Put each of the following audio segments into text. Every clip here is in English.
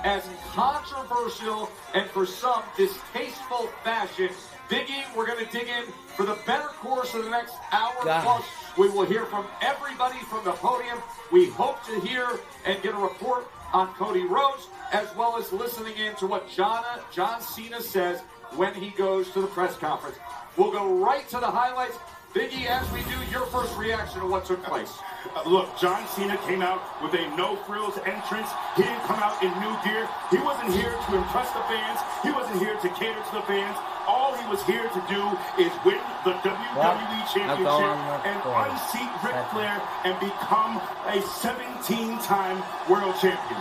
as controversial and for some distasteful fashion. Big E, we're going to dig in for the better course of the next hour plus. We will hear from everybody from the podium. We hope to hear and get a report on Cody Rhodes, as well as listening in to what John Cena says when he goes to the press conference. We'll go right to the highlights. Big E, as we do, your first reaction to what took place. Look, John Cena came out with a no-frills entrance. He didn't come out in new gear. He wasn't here to impress the fans. He wasn't here to cater to the fans. All he was here to do is win the WWE Championship and unseat Ric Flair and become a 17-time World Champion.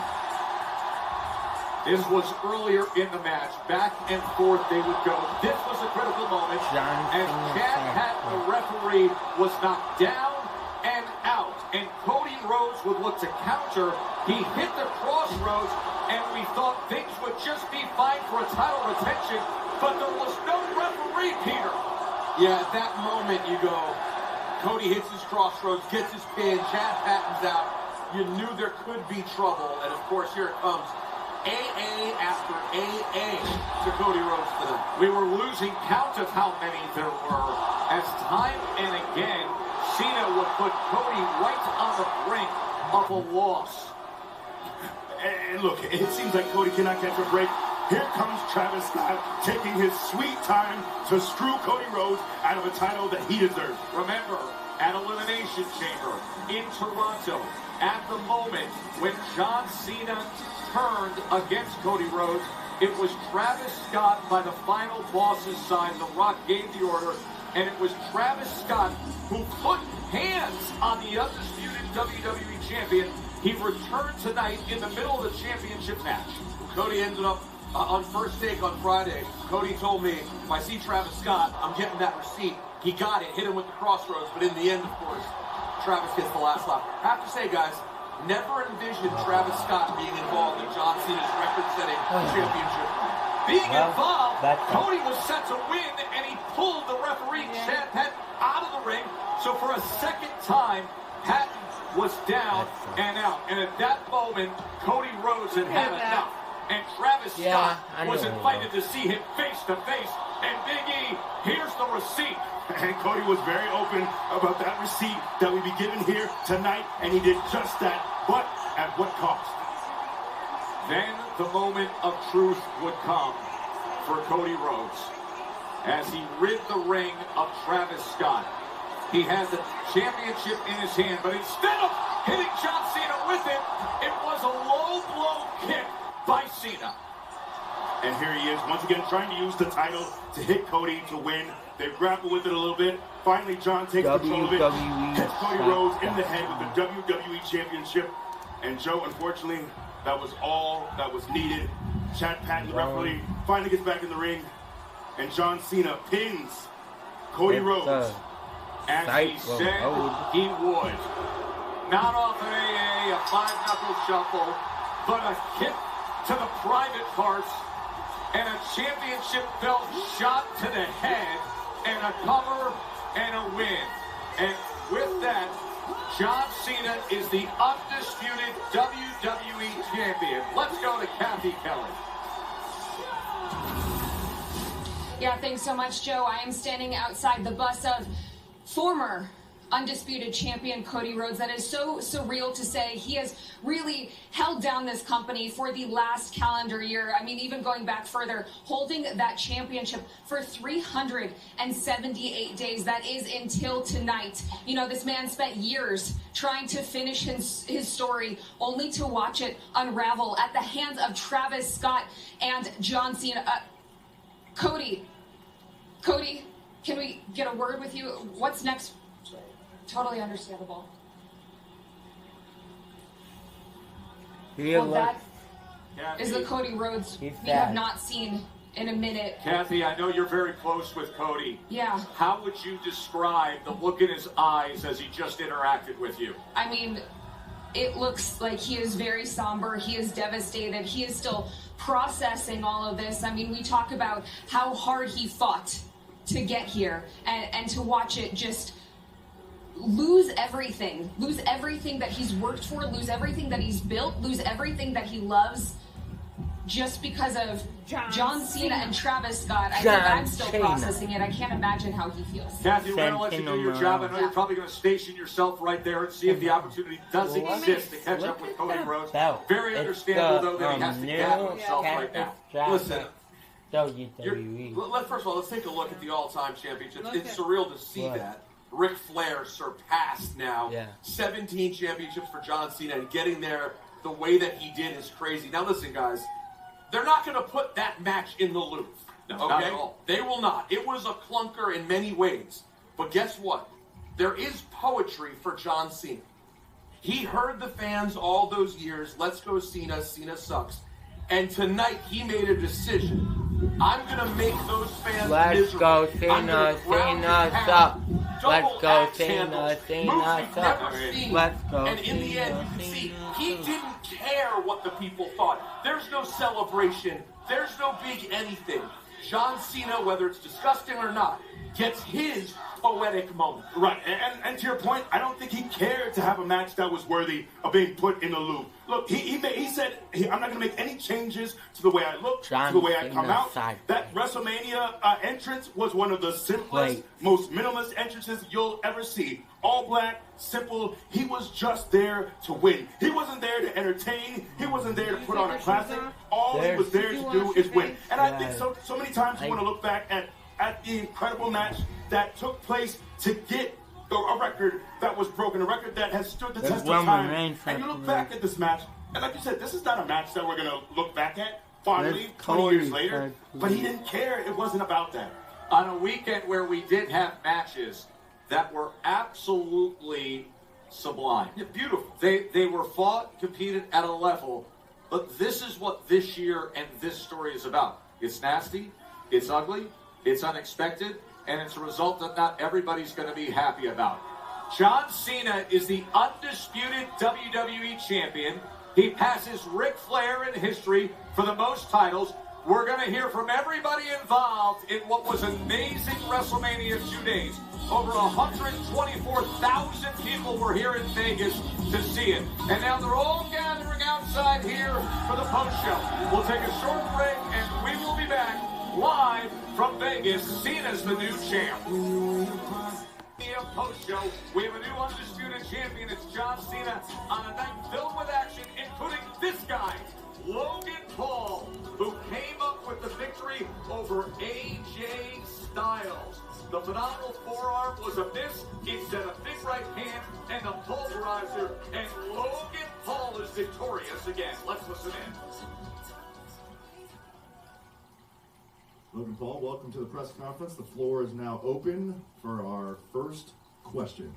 This was earlier in the match. Back and forth they would go. This was a critical moment as Chad Patton, the referee, was knocked down and out. And Cody Rhodes would look to counter. He hit the crossroads, and we thought things would just be fine for a title retention, but there was no referee, Peter. Yeah, at that moment you go, Cody hits his crossroads, gets his pin, Chad Patton's out. You knew there could be trouble, and of course here it comes. AA after AA to Cody Rhodes for them. We were losing count of how many there were, as time and again, Cena would put Cody right on the brink of a loss. And look, it seems like Cody cannot catch a break. Here comes Travis Scott taking his sweet time to screw Cody Rhodes out of a title that he deserves. Remember, at Elimination Chamber in Toronto, at the moment when John Cena turned against Cody Rhodes, it was Travis Scott by the final boss's side. The Rock gave the order, and it was Travis Scott who put hands on the undisputed WWE Champion. He returned tonight in the middle of the championship match. Cody ended up on First Take on Friday. Cody told me, if I see Travis Scott, I'm getting that receipt. He got it, hit him with the crossroads, but in the end, of course, Travis gets the last laugh. I have to say, guys, never envisioned Travis Scott being involved in John Cena's record-setting championship. Being involved, Cody was set to win, and he pulled the referee, Chad Patton, out of the ring. So for a second time, Patton was down and out. And at that moment, Cody Rhodes had had enough. And Travis Scott was invited to see him face to face. And Big E, here's the receipt. And Cody was very open about that receipt that would be given here tonight, and he did just that, but at what cost? Then the moment of truth would come for Cody Rhodes as he rid the ring of Travis Scott. He had the championship in his hand, but instead of hitting John Cena with it, it was a low blow kick by Cena. And here he is, once again, trying to use the title to hit Cody to win. They grapple with it a little bit. Finally, John takes control of it, hits Cody Rhodes in the head with the WWE Championship. And Joe, unfortunately, that was all that was needed. Chad Patton, the referee, finally gets back in the ring. And John Cena pins Cody Rhodes. As he said he would. Not off an AA, a five-knuckle shuffle, but a kick to the private parts, and a championship belt shot to the head, and a cover, and a win. And with that, John Cena is the undisputed WWE Champion. Let's go to Kathy Kelly. Yeah, thanks so much, Joe. I am standing outside the bus of former undisputed champion Cody Rhodes. That is so surreal to say. He has really held down this company for the last calendar year. I mean, even going back further, holding that championship for 378 days. That is until tonight. You know, this man spent years trying to finish his story, only to watch it unravel at the hands of Travis Scott and John Cena. Cody, can we get a word with you? What's next? Totally understandable. Well, that is the Cody Rhodes we have not seen in a minute. Kathy, I know you're very close with Cody. Yeah. How would you describe the look in his eyes as he just interacted with you? I mean, it looks like he is very somber. He is devastated. He is still processing all of this. I mean, we talk about how hard he fought to get here, and to watch it just lose everything that he's worked for, lose everything that he's built, lose everything that he loves. just because of John Cena and Travis Scott. I think I'm still processing it. I can't imagine how he feels. Kathy, we're going to let you do your job. I know you're probably going to station yourself right there and see if the opportunity does exist to catch up with Cody Rhodes. Very understandable, though, that he has to gather himself right now. Listen, WWE. First of all, let's take a look at the all-time championships. It's surreal to see that. Ric Flair surpassed now 17 championships for John Cena, and getting there the way that he did is crazy. Now, listen, guys, they're not going to put that match in the Louvre. No, okay? not at all. They will not. It was a clunker in many ways. But guess what? There is poetry for John Cena. He heard the fans all those years, let's go Cena, Cena sucks. And tonight he made a decision. I'm going to make those fans miserable. Let's go Cena, Cena sucks. Let's go Cena, Cena sucks. Let's go And in the end, you can see, he didn't care what the people thought. There's no celebration. There's no big anything. John Cena, whether it's disgusting or not, gets his poetic moment. Right, and to your point, I don't think he cared to have a match that was worthy of being put in the Louvre. Look, he said, I'm not going to make any changes to the way I look, to the way I come out. That WrestleMania entrance was one of the simplest, most minimalist entrances you'll ever see. All black, simple. He was just there to win. He wasn't there to entertain. He wasn't there to put on a classic. All he was there to do is win. And I think so many times you want to look back at the incredible match that took place to get a record that was broken, a record that has stood the test of time. And you look back at this match, and like you said, this is not a match that we're going to look back at fondly 20 years later, but he didn't care. It wasn't about that. On a weekend where we did have matches that were absolutely sublime. Beautiful. They were fought, competed at a level, but this is what this year and this story is about. It's nasty, it's ugly, it's unexpected, and it's a result that not everybody's going to be happy about. John Cena is the undisputed WWE champion. He passes Ric Flair in history for the most titles. We're going to hear from everybody involved in what was an amazing WrestleMania 2 days. Over 124,000 people were here in Vegas to see it. And now they're all gathering outside here for the post-show. We'll take a short break, and we will be back live from Vegas. Cena's the new champ. Post-show, we have a new undisputed champion. It's John Cena on a night filled with action, including this guy, Logan Paul, who came up with the victory over AJ Styles. The phenomenal forearm was a miss. He set a big right hand and a pulverizer, and Logan Paul is victorious again. Let's listen in. Logan Paul, welcome to the press conference. The floor is now open for our first question.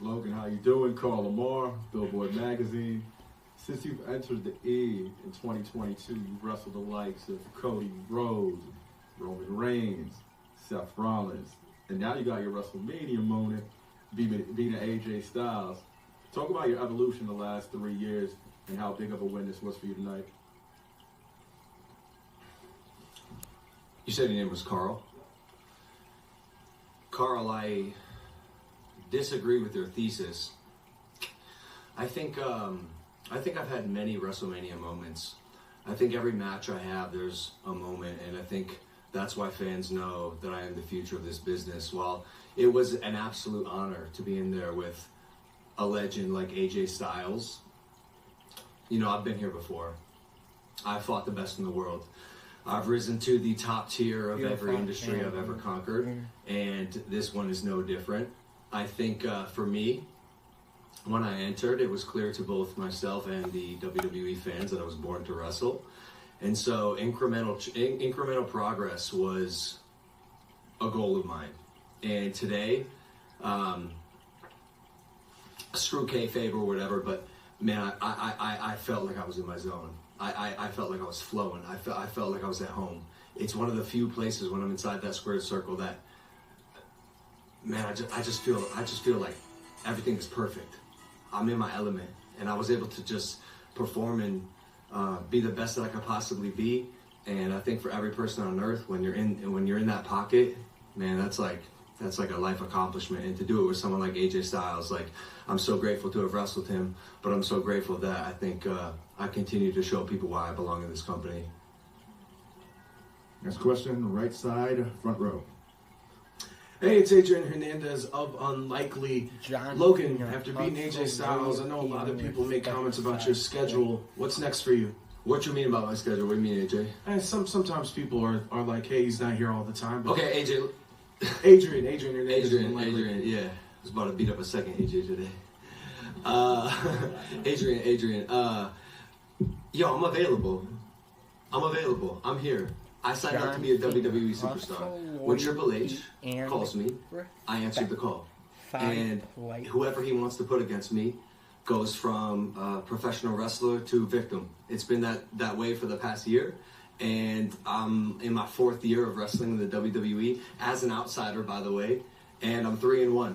Logan, how you doing? Carl Lamar, Billboard Magazine. Since you've entered the E in 2022, you've wrestled the likes of Cody Rhodes, Roman Reigns, Seth Rollins, and now you got your WrestleMania moment beating AJ Styles. Talk about your evolution the last 3 years and how big of a win this was for you tonight. You said your name was Carl? Carl, I disagree with your thesis. I think I've had many WrestleMania moments. I think every match I have, there's a moment, and I think that's why fans know that I am the future of this business. While it was an absolute honor to be in there with a legend like AJ Styles, you know, I've been here before. I've fought the best in the world. I've risen to the top tier of every industry I've ever conquered, and this one is no different. I think for me, when I entered, it was clear to both myself and the WWE fans that I was born to wrestle. And so incremental progress was a goal of mine. And today, screw kayfabe or whatever, but man, I felt like I was in my zone. I felt like I was flowing. I felt like I was at home. It's one of the few places when I'm inside that squared circle that, man, I just feel like everything is perfect. I'm in my element, and I was able to just perform and be the best that I could possibly be. And I think for every person on earth, when you're in that pocket, man, that's like that's like a life accomplishment. And to do it with someone like AJ Styles, like, I'm so grateful to have wrestled him, but I'm so grateful that I think I continue to show people why I belong in this company. Next question, right side, front row. Hey, it's Adrian Hernandez of Unlikely. John Logan, after beating AJ Styles, I know a lot of people make comments about your schedule. What's next for you? What you mean about my schedule? What do you mean, AJ? And sometimes people are like, hey, he's not here all the time. But Okay, AJ. Adrian Hernandez. Adrian, yeah. I was about to beat up a second AJ today. Adrian, yo, I'm available. I'm here. I signed up to be a WWE superstar. When Triple H calls me, I answered the call. And whoever he wants to put against me goes from professional wrestler to victim. It's been that way for the past year. And I'm in my 4th year of wrestling in the WWE as an outsider, by the way. And I'm 3-1.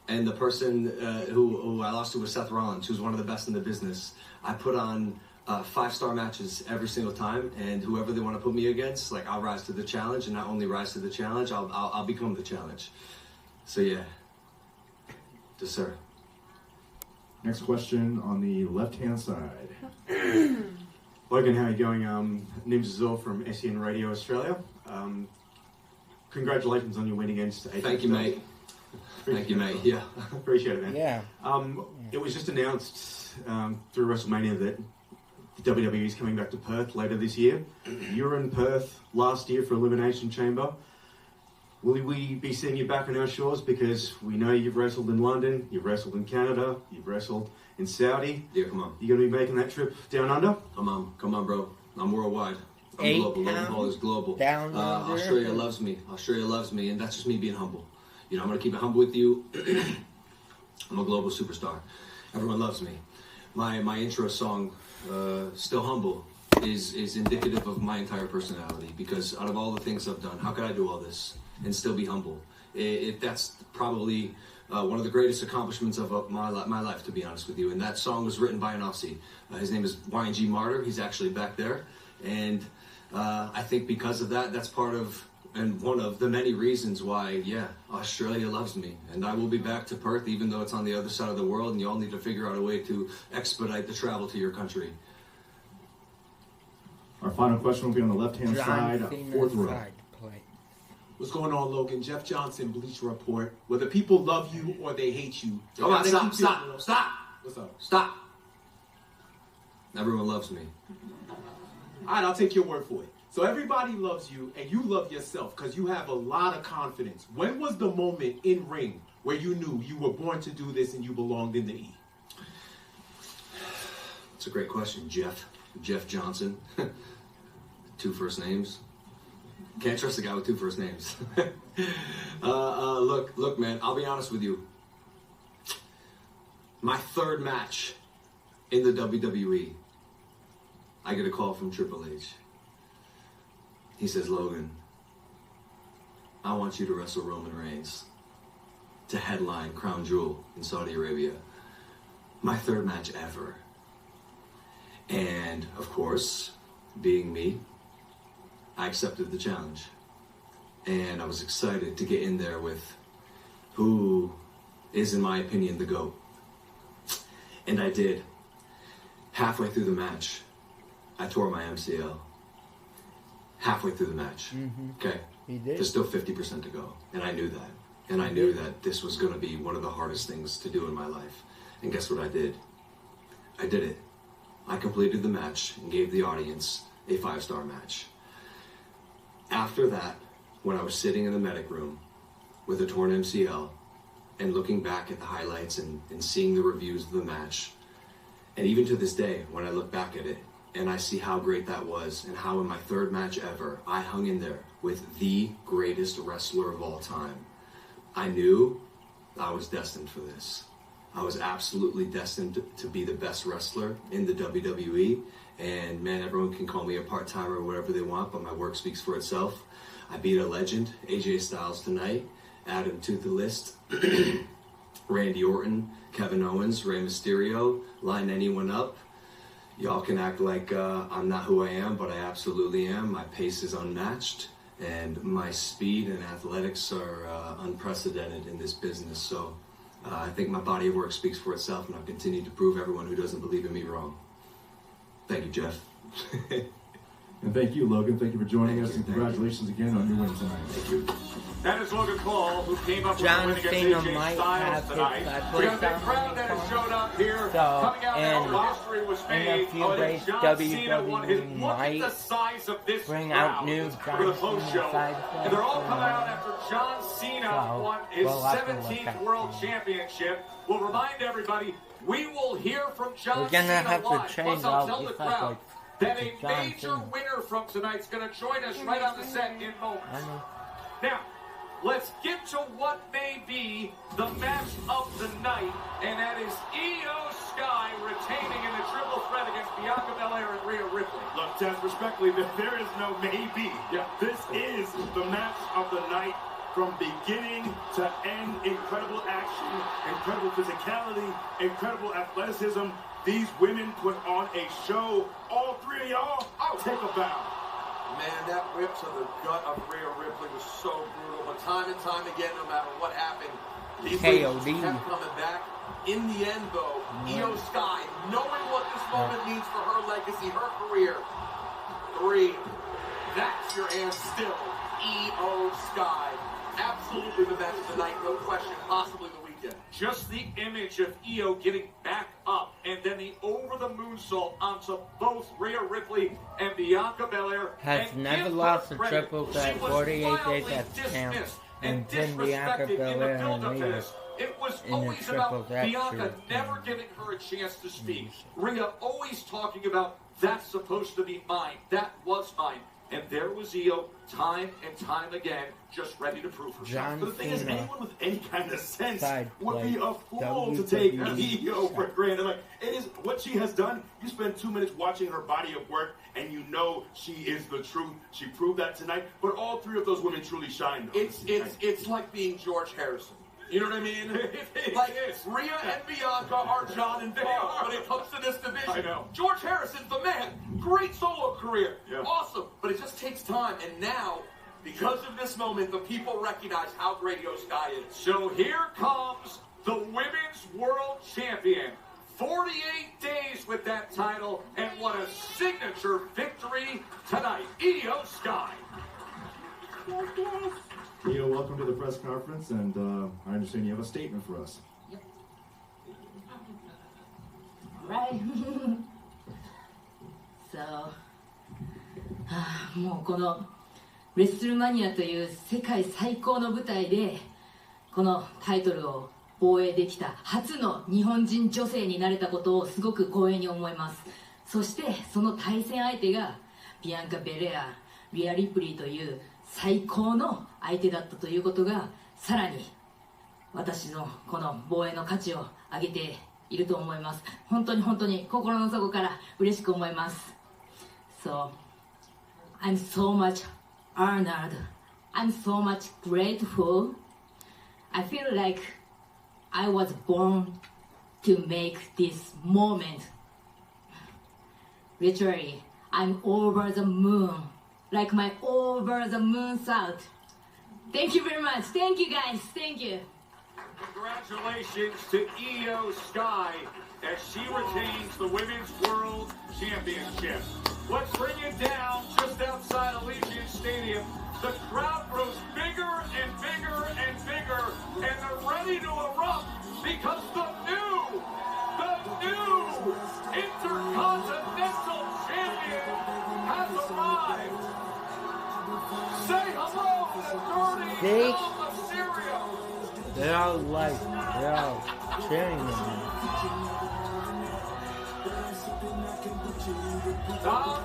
And the person who I lost to was Seth Rollins, who's one of the best in the business. I put on 5-star matches every single time, and whoever they want to put me against, like, I'll rise to the challenge, and not only rise to the challenge, I'll become the challenge. So yeah, yes sir. Next question on the left-hand side. Logan, how are you going? Name's Azul from SEN Radio Australia. Congratulations on your win against AJ. Thank you, mate. Thank you, mate. Yeah. Appreciate it, man. Yeah. It was just announced through Wrestlemania that the WWE is coming back to Perth later this year. You were in Perth last year for Elimination Chamber. Will we be seeing you back on our shores? Because we know you've wrestled in London, you've wrestled in Canada, you've wrestled in Saudi. Yeah, come on. You going to be making that trip down under? Come on, bro. I'm worldwide. I'm global. Logan Paul is global. Down under. Australia loves me. And that's just me being humble. You know, I'm going to keep it humble with you. I'm a global superstar. Everyone loves me. My intro song, Still Humble, is indicative of my entire personality, because out of all the things I've done, how could I do all this and still be humble? That's probably one of the greatest accomplishments of my life, to be honest with you. And that song was written by an Aussie. His name is YNG Martyr. He's actually back there. And I think because of that, that's part of and one of the many reasons why, yeah, Australia loves me. And I will be back to Perth, even though it's on the other side of the world, and you all need to figure out a way to expedite the travel to your country. Our final question will be on the left-hand side, 4th row. What's going on, Logan? Jeff Johnson, Bleacher Report. Whether people love you or they hate you. Come on, stop. What's up? Stop. Everyone loves me. All right, I'll take your word for it. So everybody loves you, and you love yourself because you have a lot of confidence. When was the moment in ring where you knew you were born to do this and you belonged in the E? It's a great question, Jeff. Jeff Johnson. 2 first names. Can't trust a guy with 2 first names. Look, man, I'll be honest with you. My 3rd match in the WWE, I get a call from Triple H. He says, Logan, I want you to wrestle Roman Reigns to headline Crown Jewel in Saudi Arabia. My 3rd match ever. And, of course, being me, I accepted the challenge. And I was excited to get in there with who is, in my opinion, the GOAT. And I did. Halfway through the match, I tore my MCL. Halfway through the match. Okay? He did. There's still 50% to go. And I knew that. And I knew that this was going to be one of the hardest things to do in my life. And guess what I did? I did it. I completed the match and gave the audience a 5-star match. After that, when I was sitting in the medic room with a torn MCL and looking back at the highlights and seeing the reviews of the match, and even to this day, when I look back at it, and I see how great that was, and how in my 3rd match ever, I hung in there with the greatest wrestler of all time. I knew I was destined for this. I was absolutely destined to be the best wrestler in the WWE. And man, everyone can call me a part-timer or whatever they want, but my work speaks for itself. I beat a legend, AJ Styles tonight, added to the list, Randy Orton, Kevin Owens, Rey Mysterio, line anyone up. Y'all can act like I'm not who I am, but I absolutely am. My pace is unmatched. and my speed and athletics are unprecedented in this business. So I think my body of work speaks for itself, and I'll continue to prove everyone who doesn't believe in me wrong. Thank you, Jeff. And thank you, Logan. Thank you for joining us, and congratulations again on your win tonight. Thank you. That is Logan Paul, who came up with John the win against Cena AJ might Styles have tonight. We got a big crowd that has showed up here. Coming out now, history was made. In a few days, John Cena won his. WWE Look at the might size of this bring crowd out new for the post John show. Cena And they're all coming out after John Cena So, won his we'll have to look 17th at World it. Championship. We'll remind everybody, we will hear from John We're gonna Cena have to live. change Plus, I'll all tell the these crowd episodes that to a John major Cena. winner from tonight's going to join us right on the set in moments. I know. Now, let's get to what may be the match of the night, and that is Io Sky retaining in the triple threat against Bianca Belair and Rhea Ripley. Look, Tess, respectfully, there is no maybe. Yeah. This is the match of the night from beginning to end. Incredible action, incredible physicality, incredible athleticism. These women put on a show. All three of y'all, take a bow. Man, that rip to the gut of Rhea Ripley was so brutal. But time and time again, no matter what happened, these ladies kept coming back. In the end, though, Io Sky, knowing what this moment means for her legacy, her career, 3, that's your answer still. Io Sky. Absolutely the match of the night, no question, possibly the weekend. Just the image of Io getting back up and then the over-the-moonsault onto both Rhea Ripley and Bianca Belair. Has never lost a triple threat 48 days as champ, and then Bianca Belair and Rhea It was in the always triple about threat Bianca shoot. never giving her a chance to speak. Rhea always talking about, that's supposed to be mine, that was mine. And there was Io, time and time again, just ready to prove herself. John But the thing is, Cena anyone with any kind of sense side would be a play, fool to take WWE Io for granted. Like, it is what she has done. You spend 2 minutes watching her body of work, and you know she is the truth. She proved that tonight. But all three of those women truly shined. It's like being George Harrison. You know what I mean? Like, Rhea and Bianca are John and Paul when it comes to this division. I know. George Harrison's the man. Great solo career. Yeah. Awesome. But it just takes time. And now, because of this moment, the people recognize how great Io Sky is. So here comes the Women's World Champion. 48 days with that title, and what a signature victory tonight. Io Sky. Io, welcome to the press conference, and I understand you have a statement for us. Yep. Right. So, もうこのレッスルマニアという世界最高の舞台でこのタイトルを防衛できた初の日本人女性になれたことをすごく光栄に思います。そしてその対戦相手がビアンカ・ベレア、リア・リプリーという最高の相手だったということがさらに私のこの防衛の価値を上げていると思います。本当に本当に心の底から嬉しく思います。So, I'm so much honored. I'm so much grateful. I feel like I was born to make this moment. Literally, I'm over the moon, like my over the moon south. Thank you very much. Thank you guys. Thank you. Congratulations to Io Sky as she retains the Women's World Championship. Let's bring it down just outside Allegiant Stadium. The crowd grows bigger and bigger and bigger, and they're ready to erupt because the new Intercontinental Champion has arrived. Say hello to Dirty Little Mysterio. They're all cheering them. Tom?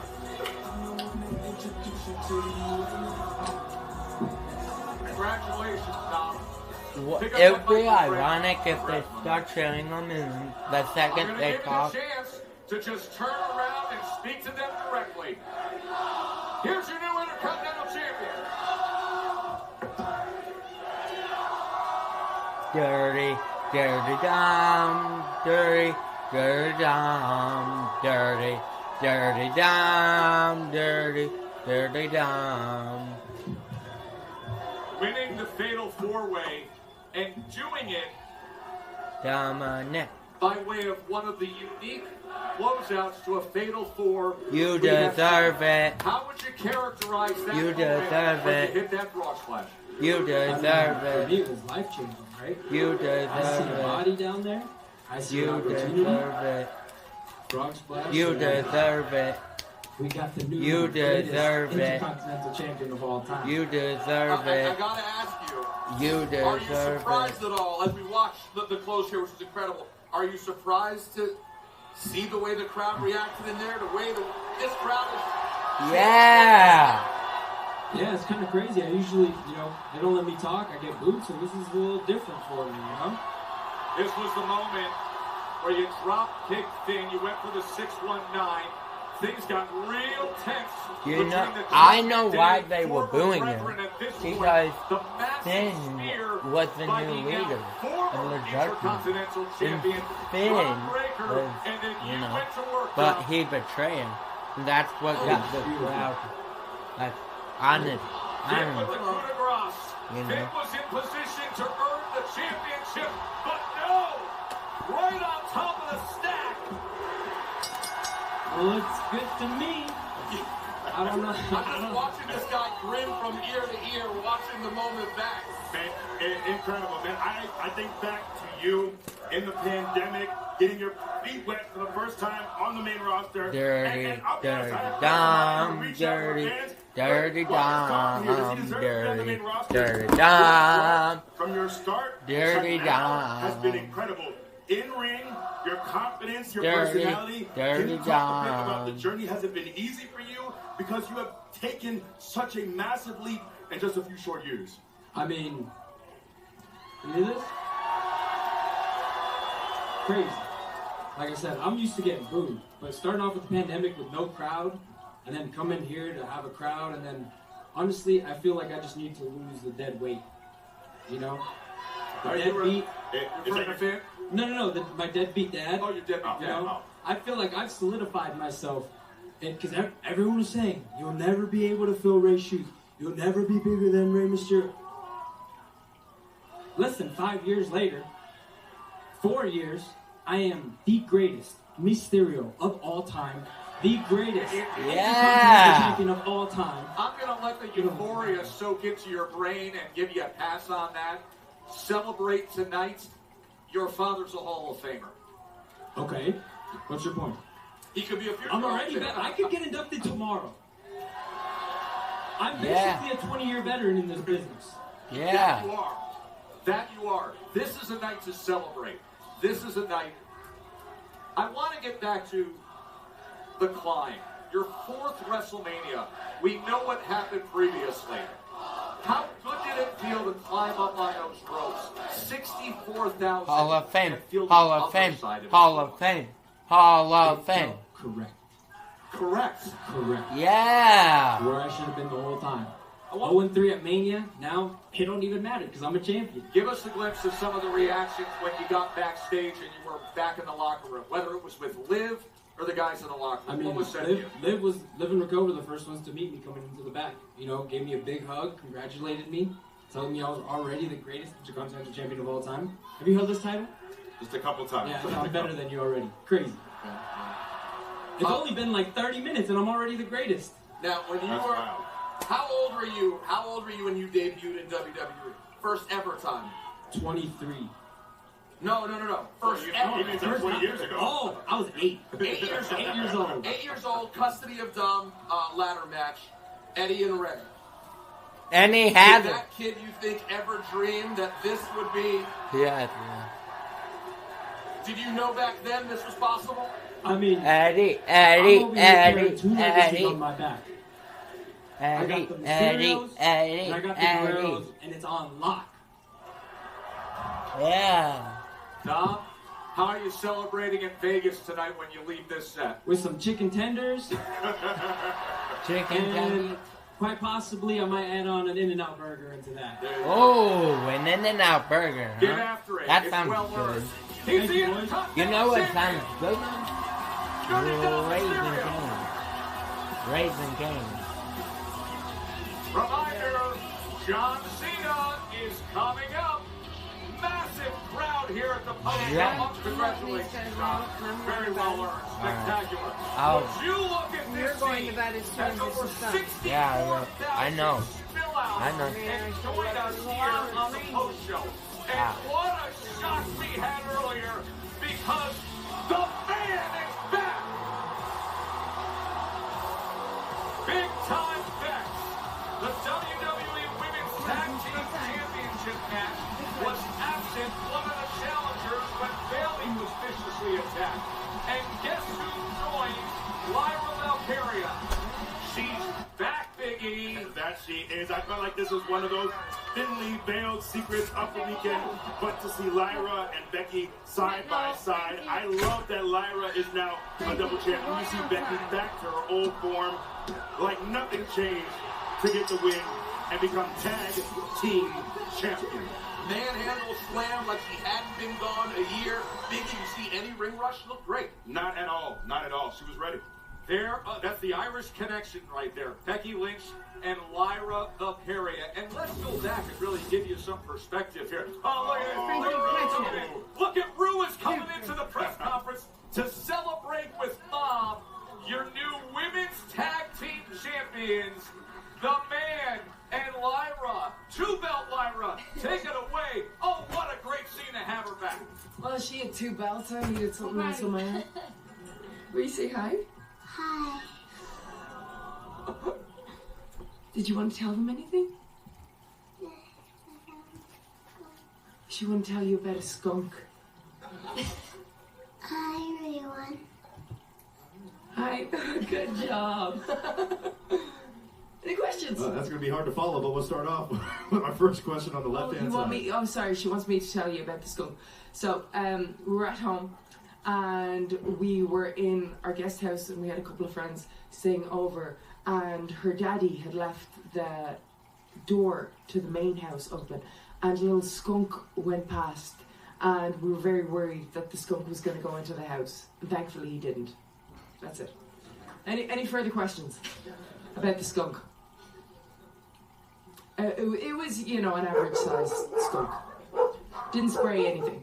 Congratulations, Tom. It would be ironic if they start cheering them and the second I'm they give talk. you a chance to just turn around and speak to them directly. Here's your new Intercontinental Champion. Dirty, dirty, dumb, dirty, dirty, dumb, dirty, dirty, dumb, dirty, dirty, dumb. winning the Fatal 4-Way and doing it Dominic. by way of one of the unique closeouts to a Fatal 4. You deserve it. How would you characterize that You deserve when it. you hit that frog splash? You deserve For me, it. it was life-changing, right? You I see deserve a it. body down there. I see an You opportunity. deserve it. Frog splash. You and deserve it. We got the new You greatest deserve it. Intercontinental champion of all time. You deserve I it. gotta ask you, You are you deserve surprised it. at all, as we watch the close here, which is incredible, are you surprised to see the way the crowd reacted in there, the way that this crowd is... Yeah. Yeah, it's kind of crazy. I usually, they don't let me talk. I get booed, so this is a little different for me, This was the moment where you drop kicked Finn, you went for the 619, things got real tense. You know, I know why they were booing him. Because Finn was the new leader of the Judgment. And Finn was, but he betrayed him. And that's what got the crowd, like, honest. Finn with the coup de grace. Finn was in position to earn the championship, but no! Right on top of the stack! Looks good to me. I don't know. I'm just watching this guy grin from ear to ear, watching the moment back. Man, incredible, man. I think back to you in the pandemic, getting your feet wet for the first time on the main roster. Dirty, and I'll be honest, dirty, I dumb, reach out for dirty, fans. dirty, Does he dumb, deserve to be on the dirty, main roster? dirty, dumb, From your start, dirty, to now has been dumb. incredible. In ring, your confidence, your Dirty, personality. dirty, Can you talk a bit about the dumb. journey? Has it been easy for you? Because you have taken such a massive leap in just a few short years. I mean, you hear this? Crazy. Like I said, I'm used to getting booed, but starting off with the pandemic with no crowd, and then coming here to have a crowd, and then honestly, I feel like I just need to lose the dead weight. The deadbeat. Is that your fan? No, my deadbeat dad. Oh, your deadbeat dad. Oh. I feel like I've solidified myself, because everyone was saying, you'll never be able to fill Ray's shoes. You'll never be bigger than Rey Mysterio. Less than 5 years later, 4 years, I am the greatest Mysterio of all time. The greatest champion of all time. I'm going to let the euphoria soak into your brain and give you a pass on that. Celebrate tonight. Your father's a Hall of Famer. Okay. What's your point? He could be a future I'm Hall of already Famer. better. I could get inducted tomorrow. I'm basically a 20-year veteran in this business. That you are. That you are. This is a night to celebrate. This is a night. I want to get back to the climb. Your 4th WrestleMania. We know what happened previously. How good did it feel to climb up on those ropes? 64,000. Hall of Fame. Hall of Fame. Hall of Fame. Hall of Fame. Correct. Yeah. Where I should have been the whole time. 0-3 at Mania. Now it don't even matter because I'm a champion. Give us a glimpse of some of the reactions when you got backstage and you were back in the locker room, whether it was with Liv or the guys in the locker room. I mean, what was said to you? Liv and Rico were the first ones to meet me coming into the back. Gave me a big hug, congratulated me, telling me I was already the greatest Intercontinental champion of all time. Have you held this title? Just a couple times. Yeah, I'm better than you already. Crazy. It's only been like 30 minutes and I'm already the greatest. Now, when you were, how old were you? How old were you when you debuted in WWE? First ever time. 23. No. First ever. You mean 20 years ago. Oh, I was 8. 8 years old. 8 years old. 8 years old. Custody of Dom ladder match. Eddie and Ray. And he had Did that kid, you think, ever dream that this would be? Yeah. Did you know back then this was possible? I mean, Eddie. I'm over here carrying 2 legacies on my back. I got the Mysterios, and I got the Guerreros, and it's on lock. Yeah. Dom, how are you celebrating in Vegas tonight when you leave this set? With some chicken tenders. Chicken tenders. Quite possibly, I might add on an In-N-Out burger into that. Oh, an In-N-Out burger. Huh? Get after it. That It's sounds well good. earned. He's the You know what sounds good? Raising Cane's. Reminder, John Cena is coming up. Massive crowd here at the podium. Yeah. Congratulations, John. Very well earned. Spectacular. I'll- Would you look at You're this going scene? to bed as soon That's as over this is done. 64,000 Yeah, I know. spill out I know. and join us here on the post show. And what a shock we had earlier because the man is back. Big time bets. The WWE Women's Tag Team Championship match was absent one of the challengers when Bayley was viciously attacked. And guess who joined Lyra Valkyria? She's back, Big E. And that she is. I felt like this was one of those thinly veiled secrets of the weekend. But to see Lyra and Becky side by side, I love that Lyra is now a double champion. You see Becky back to her old form, like nothing changed, to get the win and become tag team champion. Manhandle slam like she hadn't been gone a year. Big, you see any ring rush? Looked great. Not at all. Not at all. She was ready. There, that's the Irish connection right there. Becky Lynch and Lyra Valkyria. And let's go back and really give you some perspective here. Oh, look at it. Look at Ruiz coming into the press conference to celebrate with Mom, your new women's tag team champions, the man and Lyra. Two-belt Lyra. Take it away. Oh, what a great scene to have her back. Well, she had 2 belts. I needed something else on my head. Will you say hi? Hi. Did you want to tell them anything? She want to tell you about a skunk. Hi, everyone. Hi. Good job. Any questions? That's going to be hard to follow, but we'll start off with our first question on the left-hand you want side. me? Oh, sorry. She wants me to tell you about the skunk. So, we were at home, and we were in our guest house, and we had a couple of friends staying over, and her daddy had left the door to the main house open, and a little skunk went past, and we were very worried that the skunk was going to go into the house, and thankfully he didn't. That's it. Any further questions about the skunk? It was, you know, an average sized skunk. Didn't spray anything.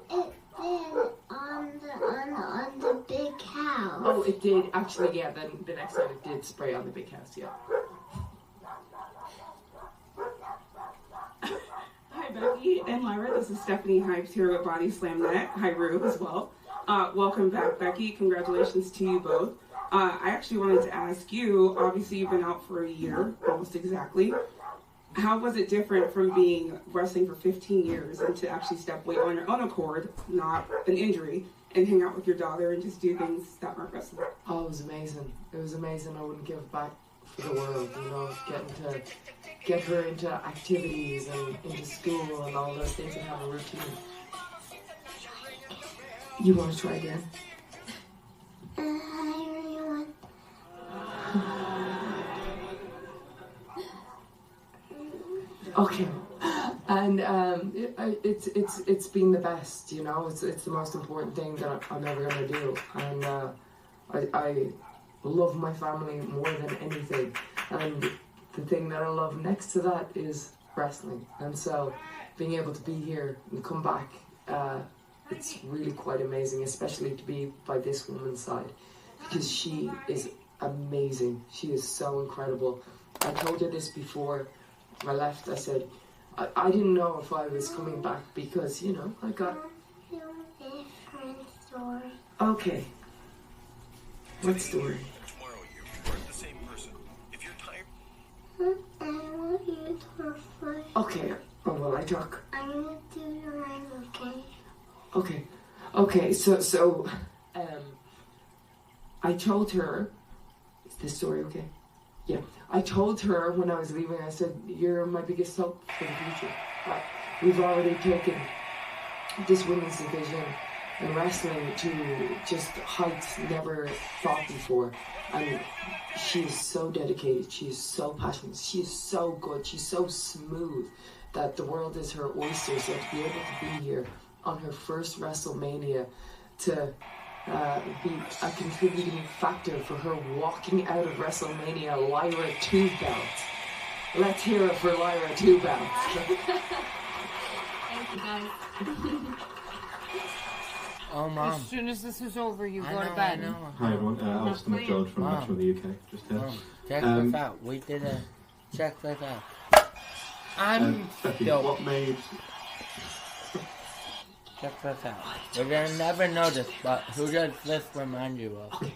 It did on the big house. Oh, it did actually. Yeah. Then the next time it did spray on the big house. Yeah. Hi, Becky and Lyra. This is Stephanie Hypes here with Body Slam Net. Hi, Rue as well. Welcome back, Becky. Congratulations to you both. I actually wanted to ask you, obviously you've been out for a year, almost exactly. How was it different from being wrestling for 15 years and to actually step away on your own accord, not an injury, and hang out with your daughter and just do things that weren't wrestling? Oh, it was amazing. It was amazing. I wouldn't give back for the world, you know, getting to get her into activities and into school and all those things and have a routine. You want to try again? Hi, everyone. Okay, and it's been the best, you know. It's the most important thing that I'm ever gonna do, and I love my family more than anything, and the thing that I love next to that is wrestling, and so being able to be here and come back, it's really quite amazing, especially to be by this woman's side, because she is amazing. She is so incredible. I told her this before I left. I said, I didn't know if I was coming back because, you know, I got... Different story. Okay. What story? I want you to reflect. Okay. Oh, well, I talk. I'm gonna do your line, okay? Okay. Okay, so, I told her... Is this story okay? Yeah. I told her when I was leaving, I said, you're my biggest hope for the future. We've already taken this women's division in wrestling to just heights never thought before. And she is so dedicated, she is so passionate, she is so good, she's so smooth that the world is her oyster. So to be able to be here on her first WrestleMania, to be a contributing factor for her walking out of WrestleMania, Lyra 2 belts. let's hear it for Lyra 2 bounce. Thank you, guys. Oh, Mom. As soon as this is over, you I go know, to bed. I know. Hi everyone, Alistair McDonald from Metro in the UK. Just here. Mom, check this out. We did a check this out. Becky, dope. what made... Check this out. You're gonna never notice, but who does this remind you of?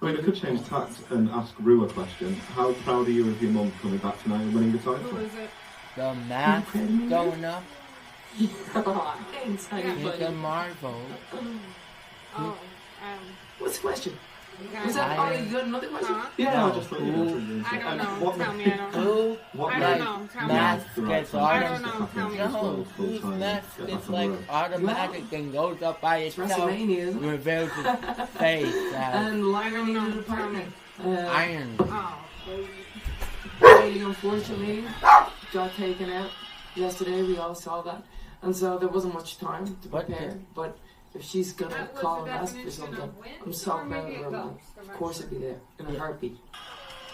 I mean, I could change tact and ask Rue a question. How proud are you of your mum coming back tonight and winning the title? Who is it? The mask going up. Thanks, honey, He's buddy. a Marvel. What's the question? Was I- that already good? Another question? Yeah, No. just let you know. I don't know. What Tell me, I don't know. Who What I made- don't know. Tell me. mask gets I don't know. Tell me. No, whose mask is like automatic and goes up by It's itself. WrestleMania, isn't it? Reveals his face as And Lyra needed a partner. Iron. Oh, Lady, unfortunately, got taken out yesterday. We all saw that. And so there wasn't much time to What prepare. But if she's going to That was call the and ask for definition something, of win, I'm so or proud maybe of it her. goes Of course I'd be there in a heartbeat.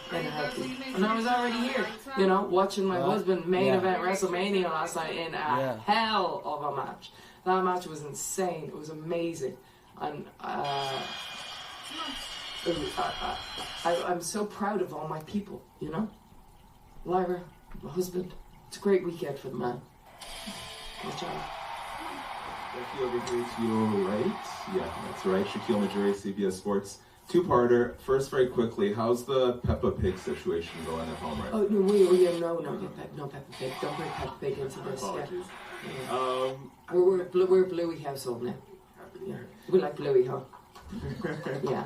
In a Are you heartbeat. guys And I was already here, you know, watching my husband main event WrestleMania last night in a hell of a match. That match was insane. It was amazing. And I'm so proud of all my people, you know? Lyra, my husband. It's a great weekend for the man. Watch out. Becky, over here to your right. Yeah, that's right. Shaquille Majuri, CBS Sports. Two-parter. First, very quickly, how's the Peppa Pig situation going at home right now? Oh, no, no Peppa Pig. Don't bring Peppa Pig into this. Apologies. Yeah. We're a Bluey household now. Yeah. We like Bluey, huh? Yeah.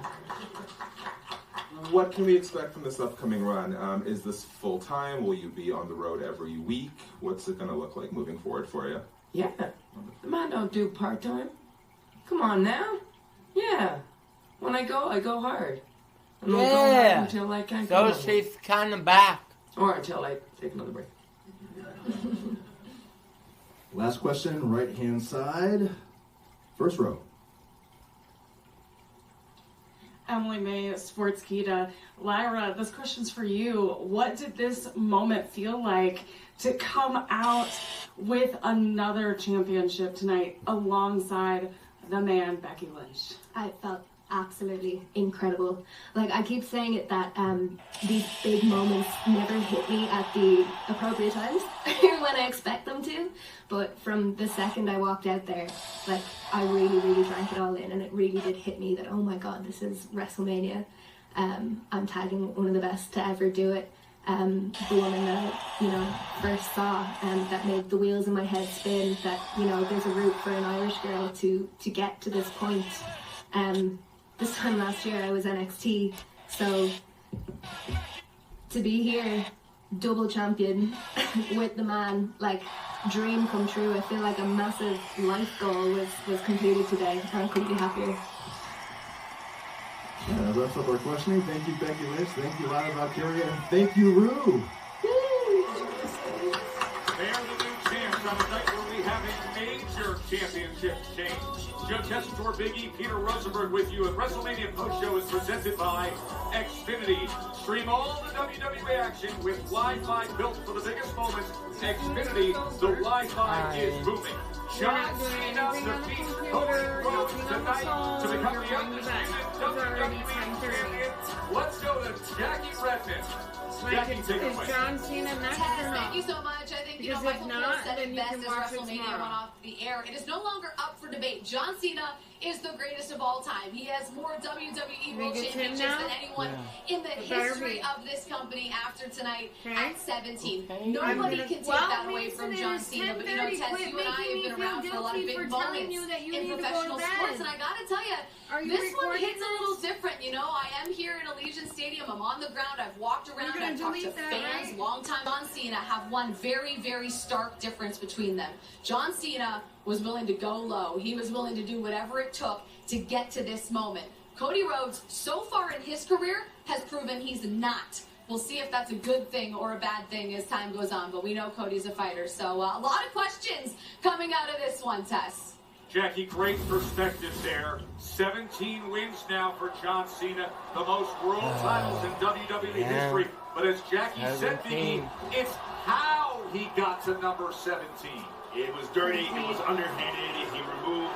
What can we expect from this upcoming run? Is this full-time? Will you be on the road every week? What's it going to look like moving forward for you? Yeah. The man don't do part-time. Come on now. Yeah. When I go hard. And I'll go hard until I can't go. So she's kind of back. Or until I take another break. Last question, right-hand side. First row. Emily May, Sportskeeda. Lyra, this question's for you. What did this moment feel like to come out with another championship tonight alongside the man, Becky Lynch? I felt absolutely incredible. Like, I keep saying it that these big moments never hit me at the appropriate times when I expect them to. But from the second I walked out there, like, I really, really drank it all in, and it really did hit me that, oh my God, this is WrestleMania. I'm tagging one of the best to ever do it. The woman that first saw that made the wheels in my head spin, that, there's a route for an Irish girl to get to this point. This time last year I was NXT, so to be here, double champion with the man, like, dream come true. I feel like a massive life goal was completed today, and I couldn't be happier. Wraps up our questioning. Thank you, Becky Lynch. Thank you, Lana Valkyria. And thank you, Rue. They are the new champs on a night where we have a major championship change. Joe Tessitore, Big E, Peter Rosenberg with you. And WrestleMania Post Show is presented by Xfinity. Stream all the WWE action with Wi-Fi built for the biggest moments. Xfinity, the Wi-Fi is moving. John Cena defeats Cody Rhodes tonight to become the undisputed WWE champion. Let's go to Jackie Redmond. Jackie, take it away. John Cena next or not? Thank you so much. I think, Because Michael if Cole not, said then it you best can as watch it WrestleMania tomorrow. went off the air. It is no longer up for debate. John Cena is the greatest of all time. He has more WWE World it's him Championships now? than anyone in the It better history be. of this company after tonight Okay. at 17. Okay. Nobody I'm can take gonna- that away from John Cena. But you know, Tess, you and I have been around for a lot of big moments in professional sports, and I gotta tell you, this one hits a little different. You know, I am here in Allegiant Stadium. I'm on the ground. I've walked around. gonna I've talked to delete that, fans. right? Longtime John Cena have one very, very stark difference between them. John Cena was willing to go low. He was willing to do whatever it took to get to this moment. Cody Rhodes, so far in his career, has proven he's not. We'll see if that's a good thing or a bad thing as time goes on, but we know Cody's a fighter. So a lot of questions coming out of this one, Tess. Jackie, great perspective there. 17 wins now for John Cena, the most world titles in WWE history. But as Jackie said, Biggie, it's how he got to number 17. It was dirty, it was underhanded, he removed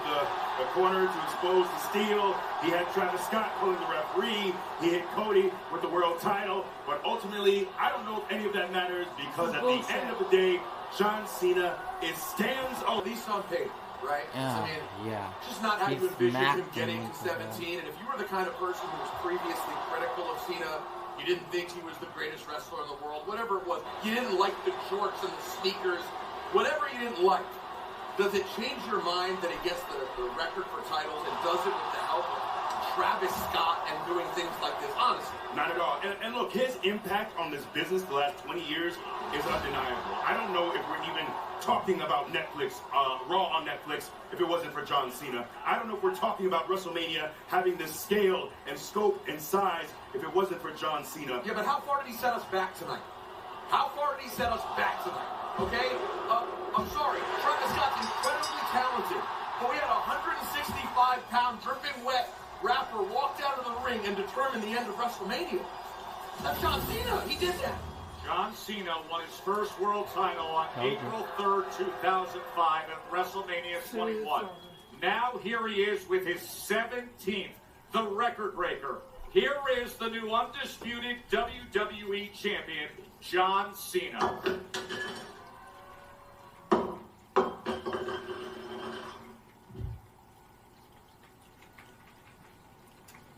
the corner to expose the steal, he had Travis Scott pulling the referee, he hit Cody with the world title, but ultimately, I don't know if any of that matters, because at the end of the day, John Cena stands on At least on paper, right? Yeah, I mean, yeah. just not how He you envision him smacked getting him to 17. And if you were the kind of person who was previously critical of Cena, you didn't think he was the greatest wrestler in the world, whatever it was, you didn't like the jorts and the sneakers, whatever you didn't like, does it change your mind that he gets the record for titles and does it with the help of Travis Scott and doing things like this? Honestly. Not at all. And look, his impact on this business the last 20 years is undeniable. I don't know if we're even talking about Netflix, Raw on Netflix, if it wasn't for John Cena. I don't know if we're talking about WrestleMania having this scale and scope and size if it wasn't for John Cena. Yeah, but how far did he set us back tonight? How far did he set us back tonight? Okay? I'm sorry. Travis Scott's incredibly talented, but we had a 165-pound dripping wet rapper walked out of the ring and determined the end of WrestleMania. That's John Cena. He did that. John Cena won his first world title on April 3rd, 2005 at WrestleMania 21. Now here he is with his 17th, the record breaker. Here is the new undisputed WWE champion, John Cena.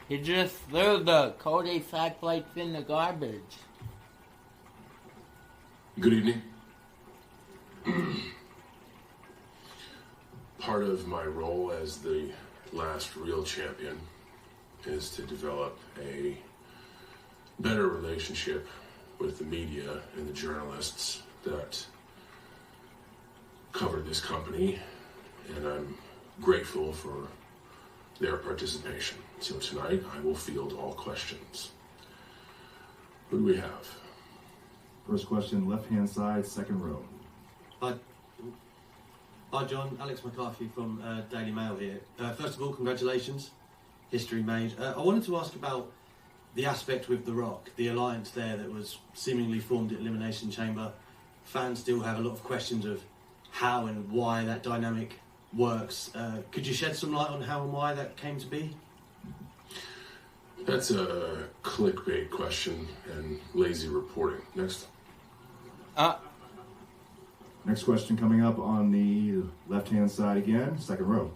He just threw the Cody sack plates in the garbage. Good evening. Part of my role as the last real champion is to develop a better relationship with the media and the journalists that cover this company, and I'm grateful for their participation. So tonight I will field all questions. Who do we have? First question, left-hand side, second row. Hi John, Alex McCarthy from Daily Mail here. First of all, congratulations, history made. I wanted to ask about the aspect with The Rock, the alliance there that was seemingly formed at Elimination Chamber. Fans still have a lot of questions of how and why that dynamic works. Could you shed some light on how and why that came to be? That's a clickbait question and lazy reporting. Next. Next question coming up on the left-hand side again, second row.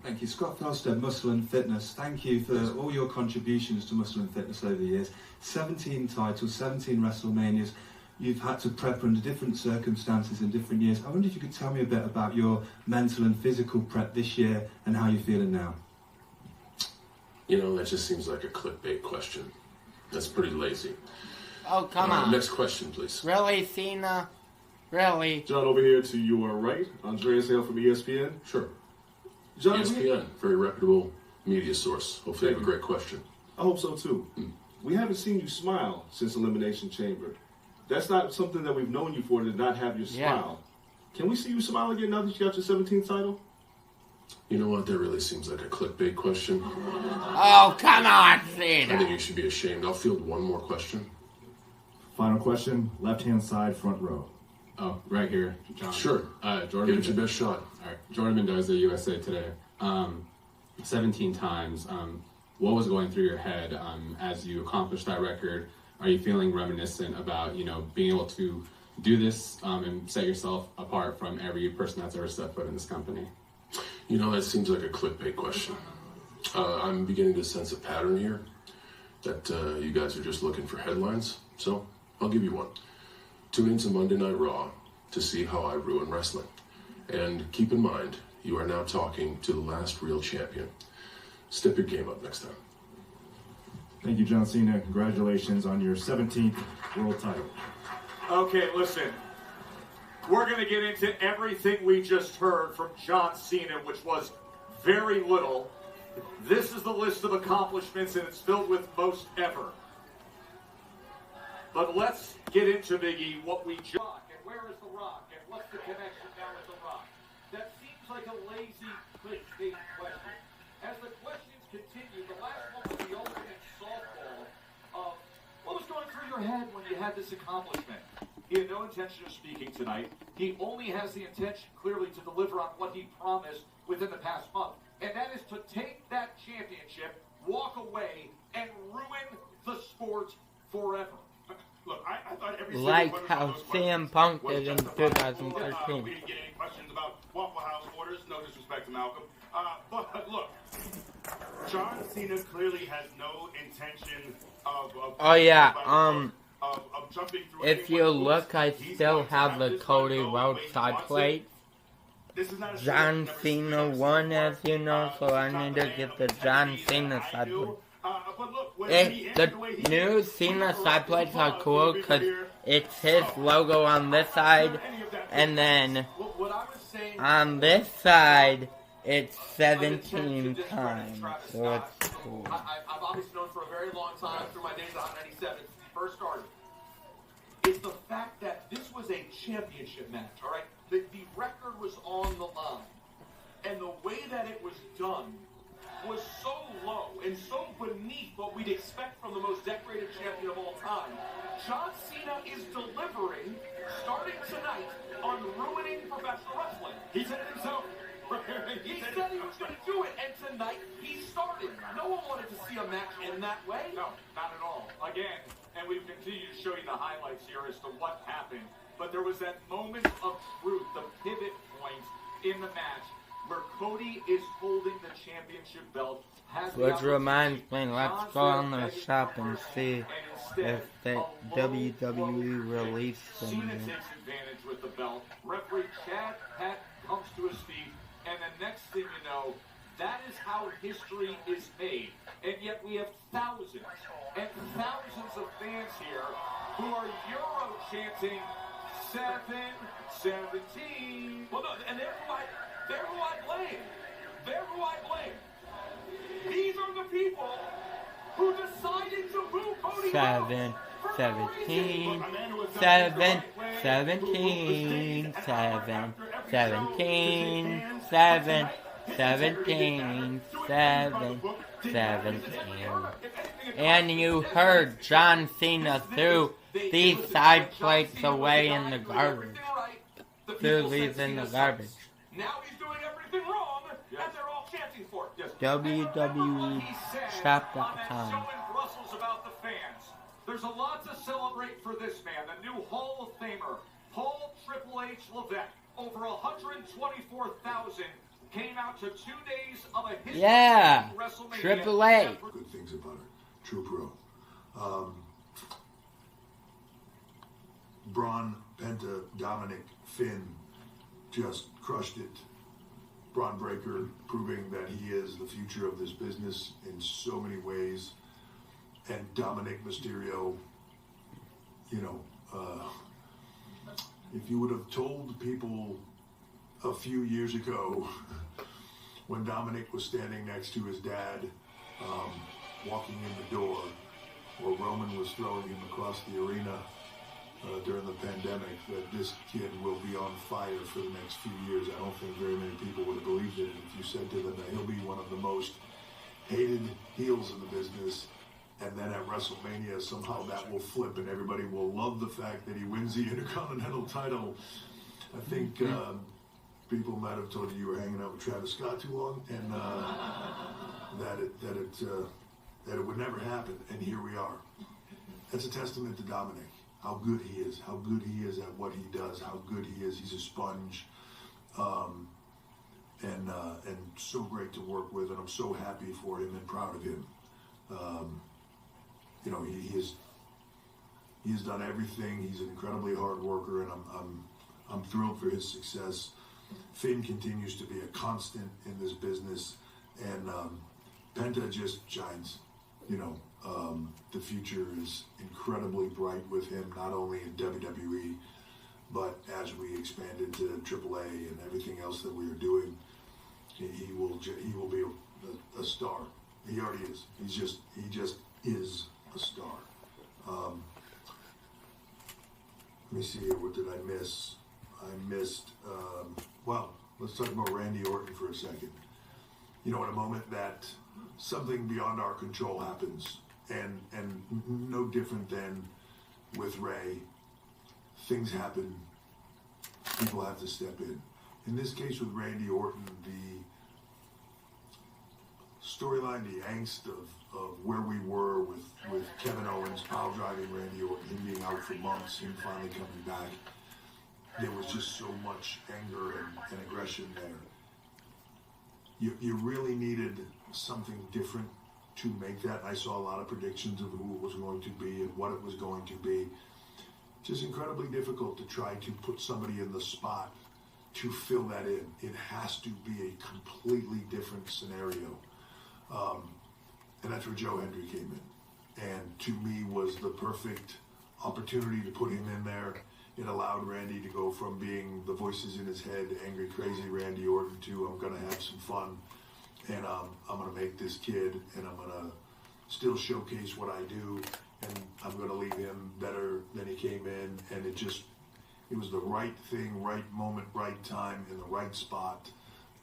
Thank you. Scott Foster, Muscle and Fitness. Thank you for all your contributions to Muscle and Fitness over the years. 17 titles, 17 WrestleManias. You've had to prep under different circumstances in different years. I wonder if you could tell me a bit about your mental and physical prep this year and how you're feeling now. You know, that just seems like a clickbait question. That's pretty lazy. Oh, come on. Next question, please. Really, Cena? Really? John, over here to your right, Andreas Hale from ESPN. Sure. John, ESPN, very reputable media source. Hopefully you have a great question. I hope so too. We haven't seen you smile since Elimination Chamber. That's not something that we've known you for, to not have your smile. Can we see you smile again now that you got your 17th title? You know what? That really seems like a clickbait question. Oh, come on, Cena. I think you should be ashamed. I'll field one more question. Final question, left-hand side, front row. Oh, right here, John. Sure. Jordan. Give it your best shot. All right. Jordan Mendoza, USA Today. 17 times. What was going through your head as you accomplished that record? Are you feeling reminiscent about, being able to do this and set yourself apart from every person that's ever stepped foot in this company? You know, that seems like a clickbait question. I'm beginning to sense a pattern here that you guys are just looking for headlines. So I'll give you one. Tune into Monday Night Raw to see how I ruin wrestling. And keep in mind, you are now talking to the last real champion. Step your game up next time. Thank you, John Cena. Congratulations on your 17th world title. Okay, listen. We're going to get into everything we just heard from John Cena, which was very little. This is the list of accomplishments, and it's filled with most ever. But let's get into, Biggie, what we just... And where is The Rock? And what's the connection now with The Rock? That seems like a lazy clickbait question. As the your head when you had this accomplishment? He had no intention of speaking tonight. He only has the intention, clearly, to deliver on what he promised within the past month. And that is to take that championship, walk away, and ruin the sport forever. Look, I thought every like how CM Punk did in 2013. We didn't get any questions about Waffle House orders. No disrespect to Malcolm. But look, John Cena clearly has no intention of oh yeah, of jumping through. if you look, I still have the Cody Rhodes side plate. John Cena won, as you know, so I need to get the John Cena side plate. The new Cena side plates are cool because it's his logo on this side, and then on this side, it's 17 times, so it's cool. I've obviously known for a very long time, through my days at Hot 97, since he first started, is the fact that this was a championship match, all right? The record was on the line, and the way that it was done was so low and so beneath what we'd expect from the most decorated champion of all time. John Cena is delivering, starting tonight, on ruining professional wrestling. He said it himself. He said he was going to do it, and tonight he started. No one wanted to see a match end that way. No, not at all. Again, and we've continued to show you the highlights here as to what happened. But there was that moment of truth, the pivot point in the match, where Cody is holding the championship belt. Which reminds me, let's go on the shop and see if the WWE released them. Cena takes advantage with the belt. Referee Chad Pat comes to his feet, and the next thing you know, that is how history is made. And yet we have thousands and thousands of fans here who are Euro chanting 7-17. Well, no, and they're who I blame. They're who I blame. These are the people who decided to boo Cody 7, 17, 7, 17, 7, 17, 7, 17, 7, 17. And you heard John Cena threw these side plates away in the garbage. Threw these in the garbage. Now he's doing everything wrong, and they're all chanting for it. WWEshop.com. Showing Brussels about the fans. There's a lot to celebrate for this man, the new Hall of Famer, Paul Triple H Levesque. Over 124,000 came out to 2 days of a history. Yeah, WrestleMania. Triple H. Good things about it. True pro. Braun, Penta, Dominic, Finn just crushed it. Braun Breaker proving that he is the future of this business in so many ways. And Dominic Mysterio, you know, if you would have told people a few years ago when Dominic was standing next to his dad, walking in the door, or Roman was throwing him across the arena during the pandemic, that this kid will be on fire for the next few years, I don't think very many people would have believed it. And if you said to them that he'll be one of the most hated heels in the business, and then at WrestleMania somehow that will flip and everybody will love the fact that he wins the Intercontinental title, I think people might have told you were hanging out with Travis Scott too long, and that it would never happen. And here we are. That's a testament to Dominic. How good he is at what he does, how good he is. He's a sponge, and so great to work with, and I'm so happy for him and proud of him. You know, he has done everything. He's an incredibly hard worker, and I'm thrilled for his success. Finn continues to be a constant in this business, and Penta just shines. You know, the future is incredibly bright with him, not only in WWE, but as we expand into AAA and everything else that we are doing, he will be a star. He already is. He just is a star. Let me see here. What did I miss? I missed. Well, let's talk about Randy Orton for a second. You know, in a moment that something beyond our control happens, and no different than with Ray, things happen, people have to step in. In this case with Randy Orton, the storyline, the angst of where we were with Kevin Owens pile driving Randy Orton, him being out for months, him finally coming back. There was just so much anger and aggression there. You really needed something different to make that. I saw a lot of predictions of who it was going to be and what it was going to be. Just incredibly difficult to try to put somebody in the spot to fill that in. It has to be a completely different scenario. And that's where Joe Hendry came in. And to me was the perfect opportunity to put him in there. It allowed Randy to go from being the voices in his head, angry, crazy Randy Orton, to I'm going to have some fun. And I'm going to make this kid, and I'm going to still showcase what I do. And I'm going to leave him better than he came in. And it was the right thing, right moment, right time, in the right spot,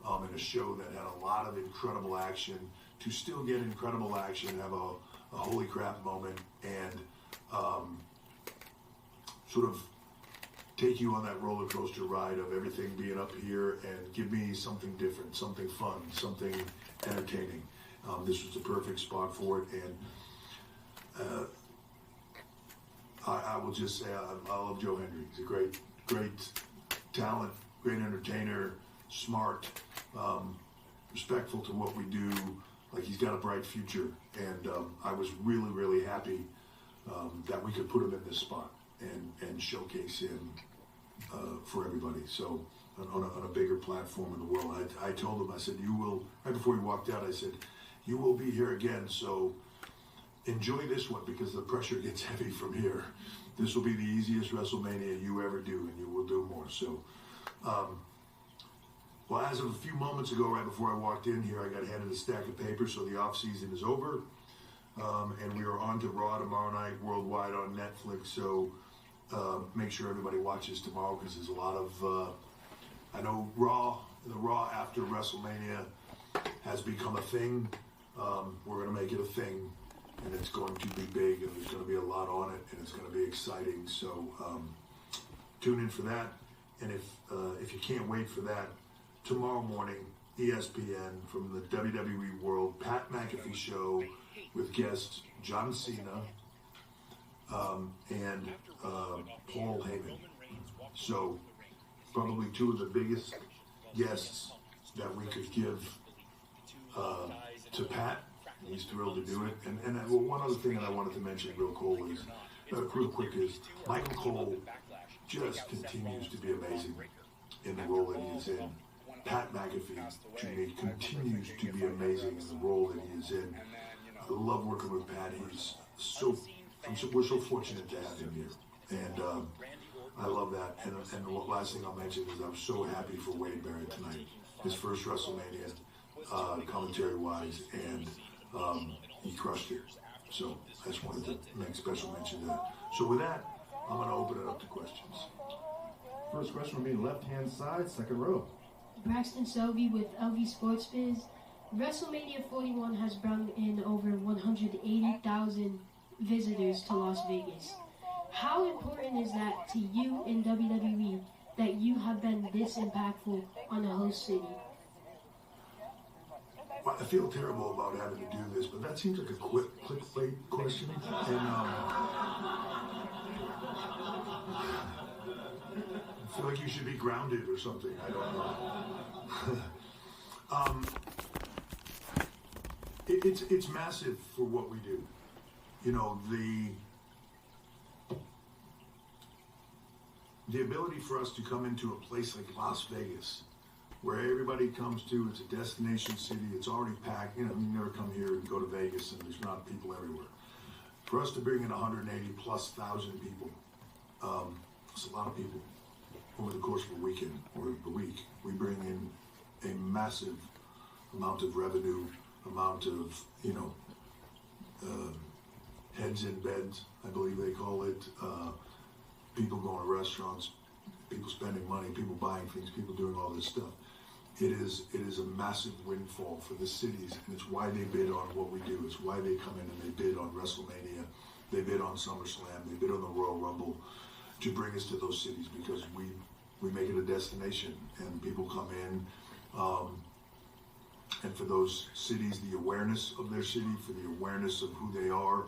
in a show that had a lot of incredible action, to still get incredible action, have a holy crap moment, and sort of take you on that roller coaster ride of everything being up here and give me something different, something fun, something entertaining. This was the perfect spot for it, and I will just say I love Joe Hendry. He's a great talent, great entertainer, smart, respectful to what we do. Like, he's got a bright future, and I was really, really happy that we could put him in this spot and showcase him for everybody. So on a bigger platform in the world, I told him, I said, you will, right before he walked out, I said, you will be here again, so enjoy this one, because the pressure gets heavy from here. This will be the easiest WrestleMania you ever do, and you will do more. So, well, as of a few moments ago, right before I walked in here, I got handed a stack of papers, so the off-season is over. And we are on to Raw tomorrow night, worldwide on Netflix. So make sure everybody watches tomorrow, because there's a lot of, I know the Raw after WrestleMania has become a thing. We're going to make it a thing, and it's going to be big, and there's going to be a lot on it, and it's going to be exciting. So tune in for that. And if you can't wait for that, tomorrow morning, ESPN, from the WWE World, Pat McAfee show with guests John Cena and Paul Heyman. So probably two of the biggest guests that we could give to Pat. He's thrilled to do it. And one other thing that I wanted to mention real quick is Michael Cole just continues to be amazing in the role that he is in. Pat McAfee, to me, continues to be amazing in the role that he is in. I love working with Pat. We're so fortunate to have him here. And I love that. And the last thing I'll mention is I'm so happy for Wade Barrett tonight. His first WrestleMania, commentary-wise, and he crushed it. So I just wanted to make special mention of that. So with that, I'm going to open it up to questions. First question will be left-hand side, second row. Braxton Selby with LV Sports Biz. WrestleMania 41 has brought in over 180,000 visitors to Las Vegas. How important is that to you in WWE that you have been this impactful on the host city? Well, I feel terrible about having to do this, but that seems like a clickbait question. And I feel like you should be grounded or something. I don't know. It's massive for what we do. You know, the ability for us to come into a place like Las Vegas, where everybody comes to, it's a destination city, it's already packed. You know, you never come here and go to Vegas and there's not people everywhere. For us to bring in 180,000+ people, it's a lot of people over the course of a weekend or a week. We bring in a massive amount of revenue, amount of, heads in beds, I believe they call it. People going to restaurants, people spending money, people buying things, people doing all this stuff. It is a massive windfall for the cities, and it's why they bid on what we do. It's why they come in and they bid on WrestleMania They bid on SummerSlam. They bid on the Royal Rumble to bring us to those cities because we make it a destination and people come in. And for those cities, the awareness of their city, for the awareness of who they are,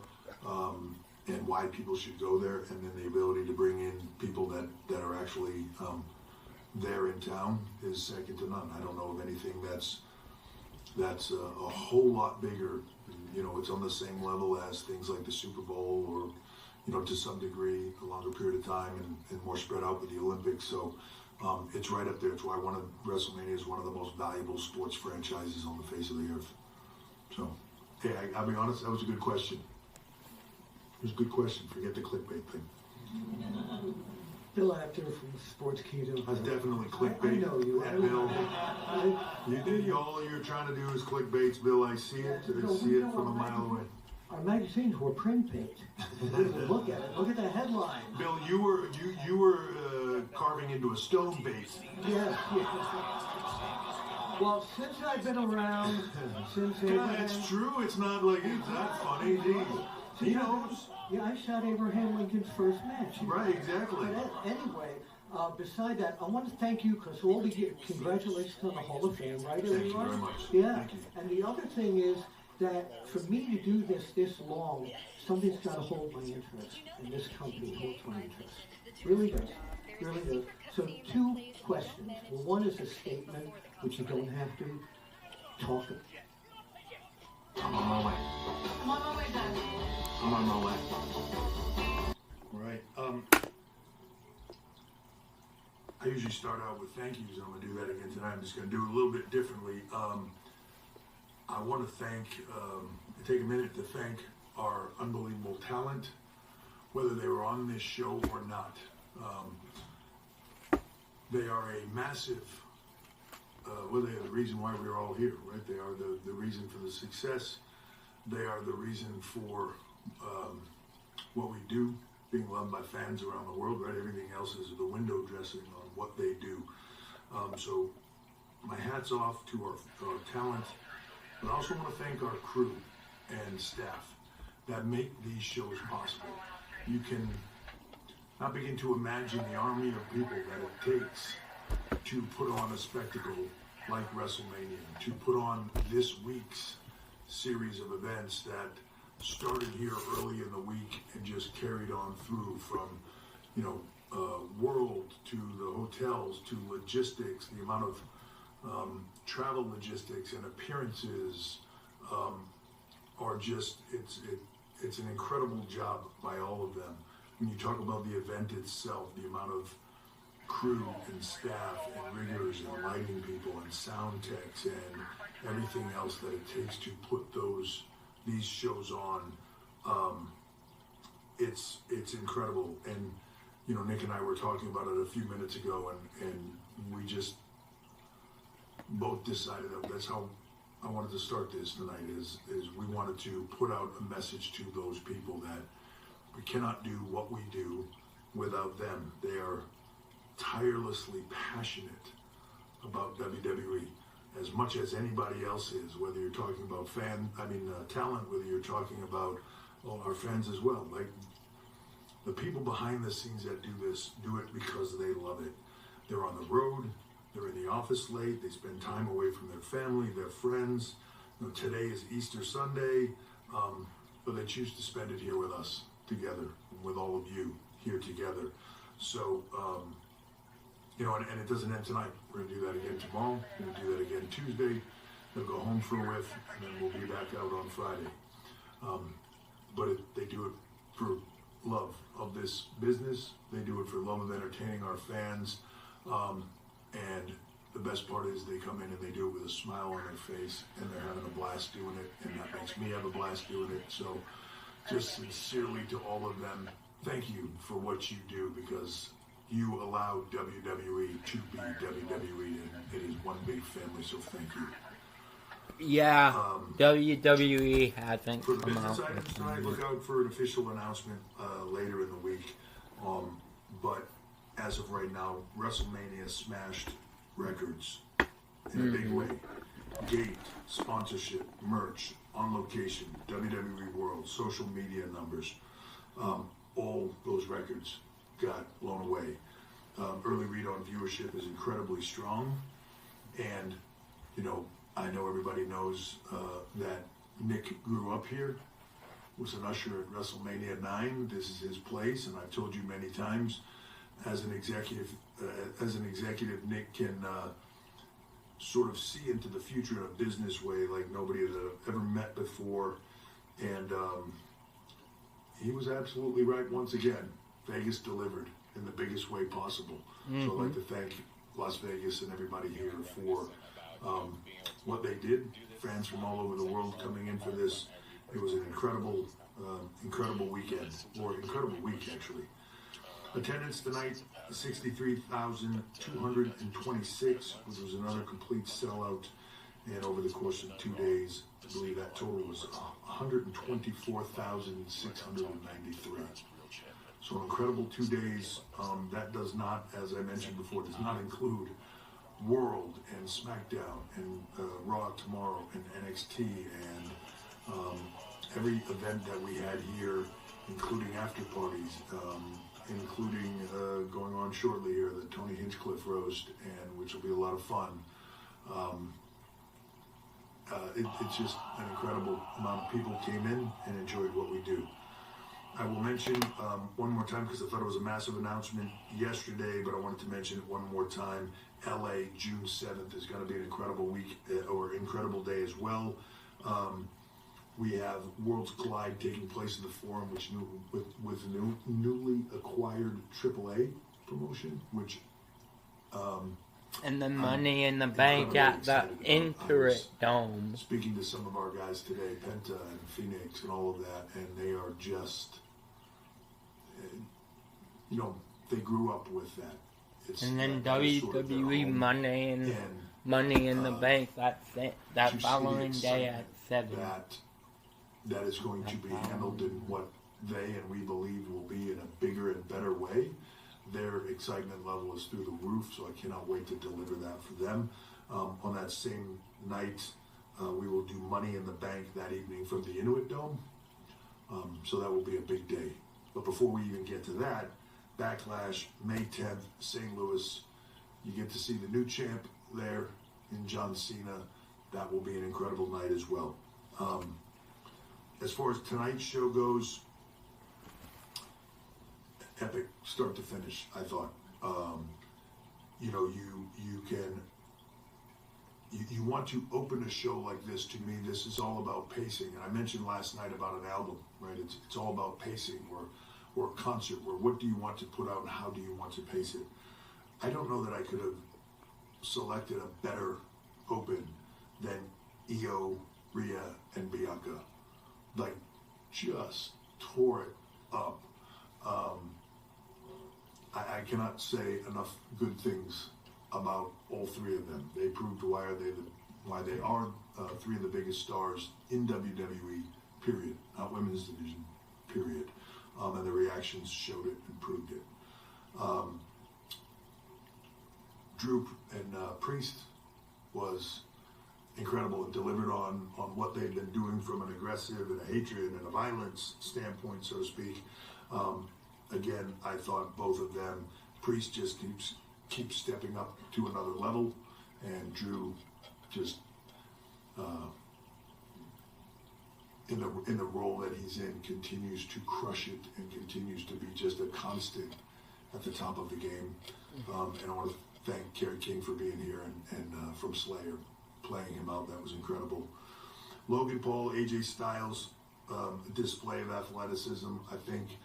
and why people should go there, and then the ability to bring in people that are actually there in town is second to none. I don't know of anything that's a whole lot bigger. You know, it's on the same level as things like the Super Bowl or, you know, to some degree, a longer period of time and more spread out with the Olympics. So it's right up there. It's why WrestleMania is one of the most valuable sports franchises on the face of the earth. So, hey, I'll be honest, that was a good question. It was a good question. Forget the clickbait thing. Bill Apter from Sports Kingdom. That's definitely clickbait. I know you. Bill, all you're trying to do is clickbaits, Bill. I see it. I see it from a mile away. Our magazines were print page. Look at it. Look at the headline. Bill, you were carving into a stone base. Yes. Well, since I've been around, it's true. It's not like it's not funny. He knows. Yeah, I shot Abraham Lincoln's first match. Right, exactly. But anyway, beside that, I want to thank you because all the congratulations on the Hall of Fame, right, everyone? Thank you very much. Yeah. Thank you. And the other thing is that for me to do this long, something's got to hold my interest, and this company holds my interest. Really does. Really does. So 2 questions. Well, one is a statement, which you don't have to talk about. I'm on my way. I'm on my way, Dad. I'm on my way. Right. I usually start out with thank yous. I'm going to do that again tonight. I'm just going to do it a little bit differently. I want to take a minute to thank our unbelievable talent, whether they were on this show or not. They are a massive, they are the reason why we're all here, right? They are the reason for the success. They are the reason for what we do, being loved by fans around the world, right? Everything else is the window dressing on what they do. So my hat's off to our talent, but I also want to thank our crew and staff that make these shows possible. You can not begin to imagine the army of people that it takes to put on a spectacle like WrestleMania, to put on this week's series of events that started here early in the week and just carried on through from, world to the hotels to logistics, the amount of travel logistics and appearances are just, it's an incredible job by all of them. When you talk about the event itself, the amount of crew and staff and riggers and lighting people and sound techs and everything else that it takes to put these shows on, it's incredible. And Nick and I were talking about it a few minutes ago, and we just both decided that that's how I wanted to start this tonight. Is we wanted to put out a message to those people that we cannot do what we do without them. They are tirelessly passionate about WWE as much as anybody else is, whether you're talking about talent, whether you're talking about our fans as well. Like, the people behind the scenes that do this do it because they love it. They're on the road, they're in the office late, they spend time away from their family, their friends. Today is Easter Sunday, but they choose to spend it here with us together, with all of you here together. So, and it doesn't end tonight. We're going to do that again tomorrow. We're going to do that again Tuesday. They'll go home for a whiff, and then we'll be back out on Friday. But they do it for love of this business. They do it for love of entertaining our fans. And the best part is they come in and they do it with a smile on their face, and they're having a blast doing it, and that makes me have a blast doing it. So just sincerely to all of them, thank you for what you do, because you allow WWE to be WWE, and it is one big family, so thank you. Yeah, WWE hasn't for the come business out items with tonight, look out for an official announcement later in the week. But as of right now, WrestleMania smashed records in a big way. Gate, sponsorship, merch, on location, WWE World, social media numbers. all those records got blown away. Early read on viewership is incredibly strong, and I know everybody knows that Nick grew up here, was an usher at WrestleMania 9. This is his place, and I've told you many times, as an executive, Nick can sort of see into the future in a business way like nobody that I've ever met before, and he was absolutely right once again. Vegas delivered in the biggest way possible. So I'd like to thank Las Vegas and everybody here for what they did. Fans from all over the world coming in for this. It was an incredible weekend, or incredible week actually. Attendance tonight, 63,226, which was another complete sellout. And over the course of 2 days, I believe that total was 124,693. So an incredible 2 days. That does not, as I mentioned before, does not include World and SmackDown and Raw tomorrow and NXT and every event that we had here, including after parties, including going on shortly here, the Tony Hinchcliffe roast, and which will be a lot of fun. It's just an incredible amount of people came in and enjoyed what we do. I will mention one more time, because I thought it was a massive announcement yesterday, but I wanted to mention it one more time. LA, June 7th is going to be an incredible week, or incredible day as well. We have Worlds Collide taking place in the Forum, which with newly acquired AAA promotion, which and the Money in the Bank at the Intuit Dome. Speaking to some of our guys today, Penta and Phoenix and all of that, and they are just, they grew up with that. And then WWE Money in the Bank that following day at 7. That is going to be handled in what they and we believe will be in a bigger and better way. Their excitement level is through the roof, so I cannot wait to deliver that for them. On that same night, we will do Money in the Bank that evening from the Inuit Dome. So that will be a big day. But before we even get to that, Backlash, May 10th, St. Louis. You get to see the new champ there in John Cena. That will be an incredible night as well. As far as tonight's show goes, epic start to finish, I thought. You want to open a show like this. To me, this is all about pacing. And I mentioned last night about an album, right? It's all about pacing, or a concert, or what do you want to put out and how do you want to pace it. I don't know that I could have selected a better open than Io, Rhea, and Bianca. Like, just tore it up. I cannot say enough good things about all three of them. They proved why they are three of the biggest stars in WWE, period. Not women's division, period. And the reactions showed it and proved it. Drew and Priest was incredible and delivered on what they've been doing from an aggressive and a hatred and a violence standpoint, so to speak. Again, I thought both of them, Priest just keeps stepping up to another level, and Drew just in the role that he's in continues to crush it and continues to be just a constant at the top of the game. And I want to thank Kerry King for being here and from Slayer, playing him out. That was incredible. Logan Paul, AJ Styles, display of athleticism. I think,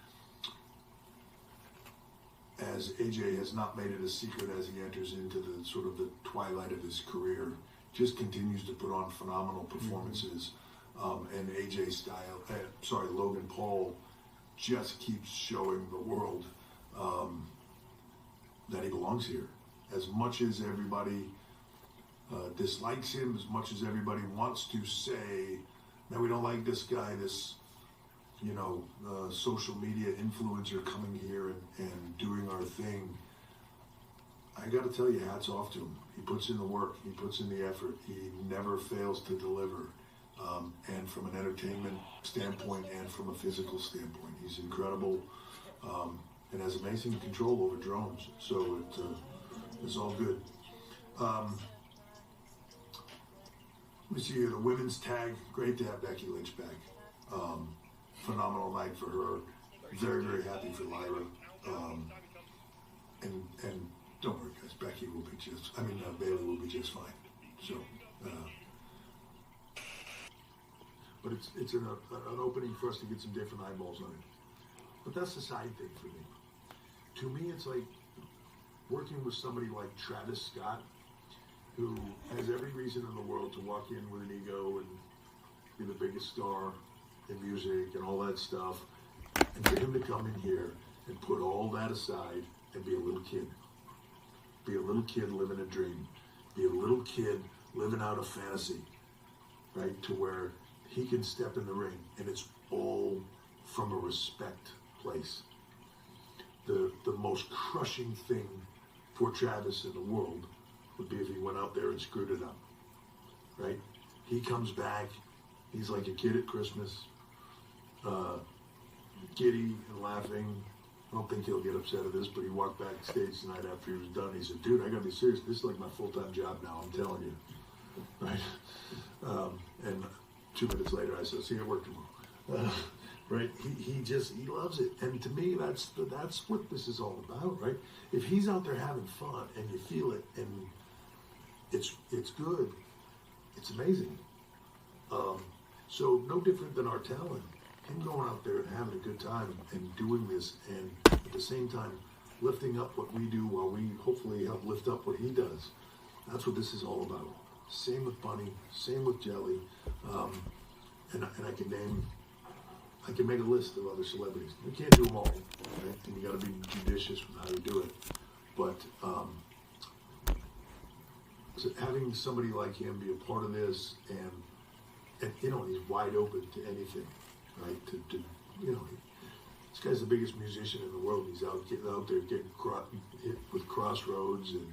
as AJ has not made it a secret as he enters into the sort of the twilight of his career, just continues to put on phenomenal performances. And Logan Paul just keeps showing the world that he belongs here. As much as everybody dislikes him, as much as everybody wants to say, man, we don't like this guy, this social media influencer coming here and doing our thing, I got to tell you, hats off to him. He puts in the work, he puts in the effort, he never fails to deliver. and from an entertainment standpoint and from a physical standpoint. He's incredible and has amazing control over drones. So it's all good. Let me see here, the women's tag. Great to have Becky Lynch back. Phenomenal night for her. Very, very happy for Lyra. And don't worry, guys. Becky will be Bayley will be just fine. So, but it's an opening for us to get some different eyeballs on it. But that's the side thing for me. To me, it's like working with somebody like Travis Scott, who has every reason in the world to walk in with an ego and be the biggest star in music and all that stuff, and for him to come in here and put all that aside and be a little kid. Be a little kid living a dream. Be a little kid living out a fantasy, right? To where he can step in the ring, and it's all from a respect place. The most crushing thing for Travis in the world would be if he went out there and screwed it up, right? He comes back, he's like a kid at Christmas, giddy and laughing. I don't think he'll get upset at this, but he walked backstage tonight after he was done. He said, dude, I gotta be serious. This is like my full-time job now, I'm telling you, right? And 2 minutes later, I said, see you at work tomorrow. Right? He loves it. And to me, that's what this is all about, right? If he's out there having fun and you feel it and it's good, it's amazing. So no different than our talent. Him going out there and having a good time and doing this, and at the same time lifting up what we do while we hopefully help lift up what he does. That's what this is all about. Same with Bunny, same with Jelly, and I can make a list of other celebrities. We can't do them all, right? And you got to be judicious with how you do it. But so having somebody like him be a part of this, and he's wide open to anything, right? To this guy's the biggest musician in the world. He's out there getting hit with crossroads and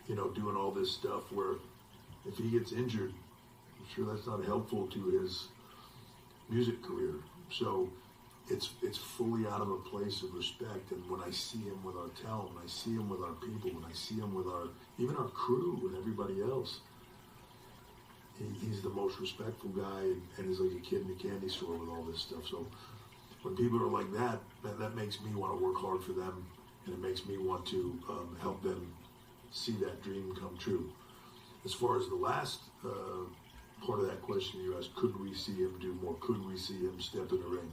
doing all this stuff. Where if he gets injured, I'm sure that's not helpful to his music career. So it's fully out of a place of respect. And when I see him with our talent, when I see him with our people, when I see him with even our crew and everybody else, he's the most respectful guy and is like a kid in a candy store with all this stuff. So when people are like that makes me want to work hard for them, and it makes me want to help them see that dream come true. As far as the last part of that question you asked, could we see him do more? Could we see him step in the ring?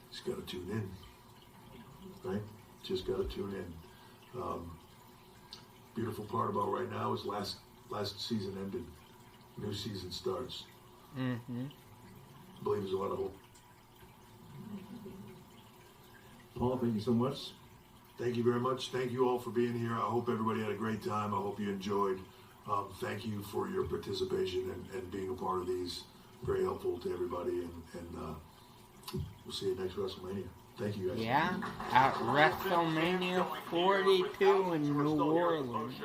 He's got to tune in, right? Just got to tune in. Beautiful part about right now is last season ended. New season starts. Mm-hmm. I believe there's a lot of hope. Paul, thank you so much. Thank you very much. Thank you all for being here. I hope everybody had a great time. I hope you enjoyed. Thank you for your participation and being a part of these. Very helpful to everybody. And we'll see you next WrestleMania. Thank you guys. Yeah, at WrestleMania 42 in New Orleans.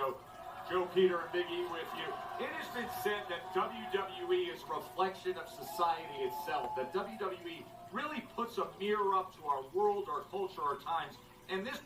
Joe, Peter, and Big E with you. It has been said that WWE is a reflection of society itself, that WWE really puts a mirror up to our world, our culture, our times, and this...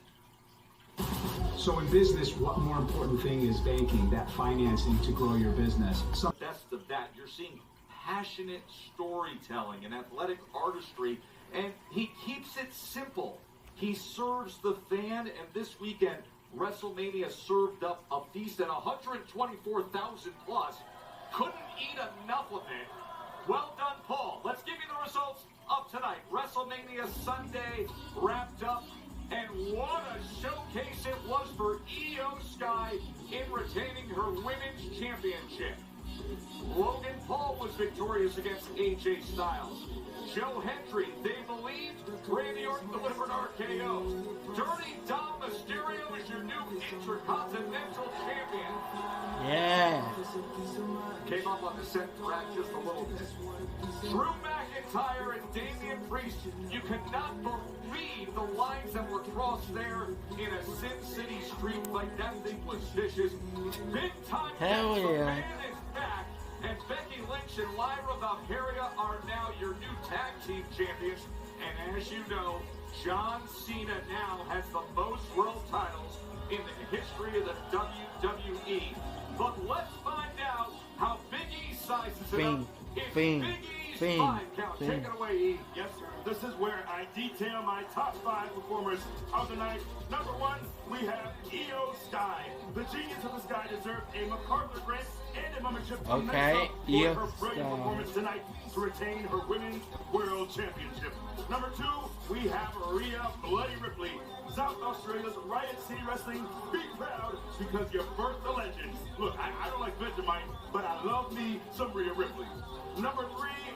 So in business, what more important thing is banking, that financing to grow your business? Best of that, you're seeing passionate storytelling and athletic artistry, and he keeps it simple. He serves the fan, and this weekend, WrestleMania served up a feast at 124,000 plus. Couldn't eat enough of it. Well done, Paul. Let's give you the results of tonight. WrestleMania Sunday wrapped up, and what a showcase it was for Io Sky in retaining her women's championship. Logan Paul was victorious against AJ Styles. Joe Hendry, they believed, Randy Orton delivered RKO. Dirty Dom Mysterio is your new Intercontinental Champion. Yeah. Came up on the set for just a little bit. Drew McIntyre and Damian Priest, you cannot believe the lines that were crossed there in a Sin City street fight. That thing was vicious. Big time. Hell The yeah. man is back, And Becky Lynch and Lyra Valkyria are now your new tag team champions. And as you know, John Cena now has the most world titles in the history of the WWE. But let's find out how Big E sizes it up. It's Big E's 5 count. Take it away, E. Yes, sir. This is where I detail my top 5 performers of the night. Number 1, we have Io Sky. The Genius of the Sky deserved a MacArthur grant and a membership to Okay, for her brilliant performance tonight to retain her Women's World Championship. Number 2, we have Rhea Bloody Ripley. South Australia's Riot City Wrestling, be proud because you birthed a legend. Look, I don't like Vegemite, but I love me some Rhea Ripley. Number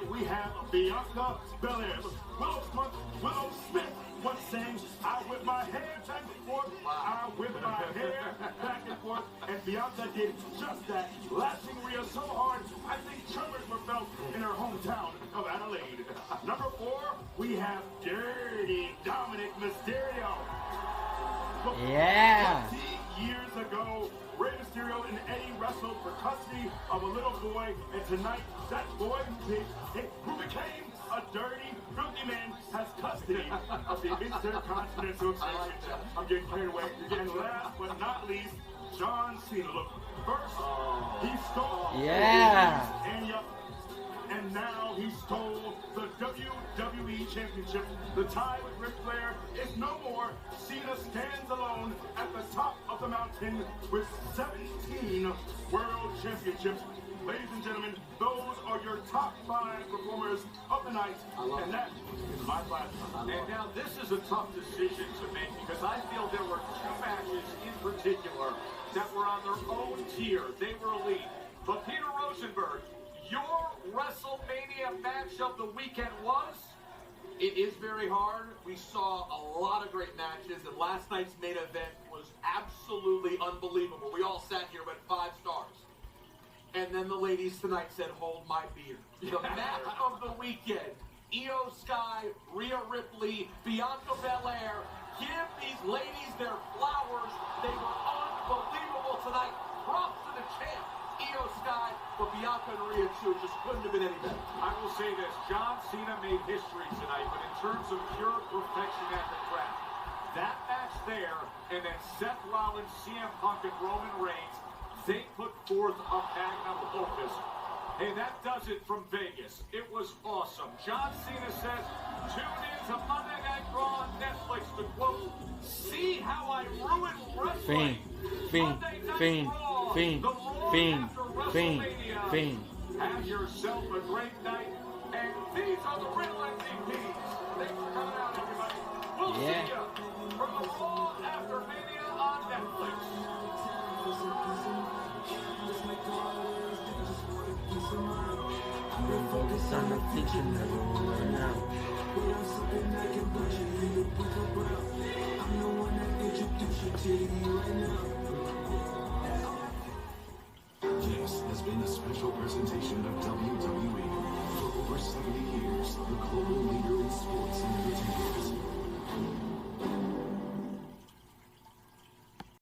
3, we have Bianca Belair. Willow Smith once saying, I whip my hair back and forth, I whip my hair back and forth, and Bianca did just that, lashing Rhea so hard, I think tremors were felt in her hometown of Adelaide. Number 4, we have Dirty Dominic Mysterio. Yeah. 20 years ago, Rey Mysterio and Eddie wrestled for custody of a little boy, and tonight, that boy who became a dirty, filthy man has custody of the Intercontinental Championship. I'm getting carried away. And last but not least, John Cena. Look, first, he stole and now he stole the WWE Championship. The tie with Ric Flair is no more. Cena stands alone at the top of the mountain with 17 World Championships. Ladies and gentlemen, those are your top 5 performers of the night, and that is my 5. And now this is a tough decision to make because I feel there were 2 matches in particular that were on their own tier. They were elite. But Peter Rosenberg, your WrestleMania match of the weekend was? It is very hard. We saw a lot of great matches, and last night's main event was absolutely unbelievable. We all sat here with 5 stars. And then the ladies tonight said, hold my beer. The match of the weekend, Io Sky, Rhea Ripley, Bianca Belair. Give these ladies their flowers. They were unbelievable tonight. Props to the champ, Io Sky, but Bianca and Rhea too just couldn't have been any better. I will say this, John Cena made history tonight, but in terms of pure perfection at the craft, that match there, and then Seth Rollins, CM Punk, and Roman Reigns, they put forth a magnum opus. Hey, that does it from Vegas. It was awesome. John Cena says, tune in to Monday Night Raw on Netflix to quote, see how I ruined wrestling. Fiend. Have yourself a great night. And these are the real MVPs. Thanks for coming out, everybody. We'll see you from the Raw After Mania on Netflix. Focus on the future, never run out. I'm the one that introduced you to you right now. This has been a special presentation of WWE. For over 70 years, the global leader in sports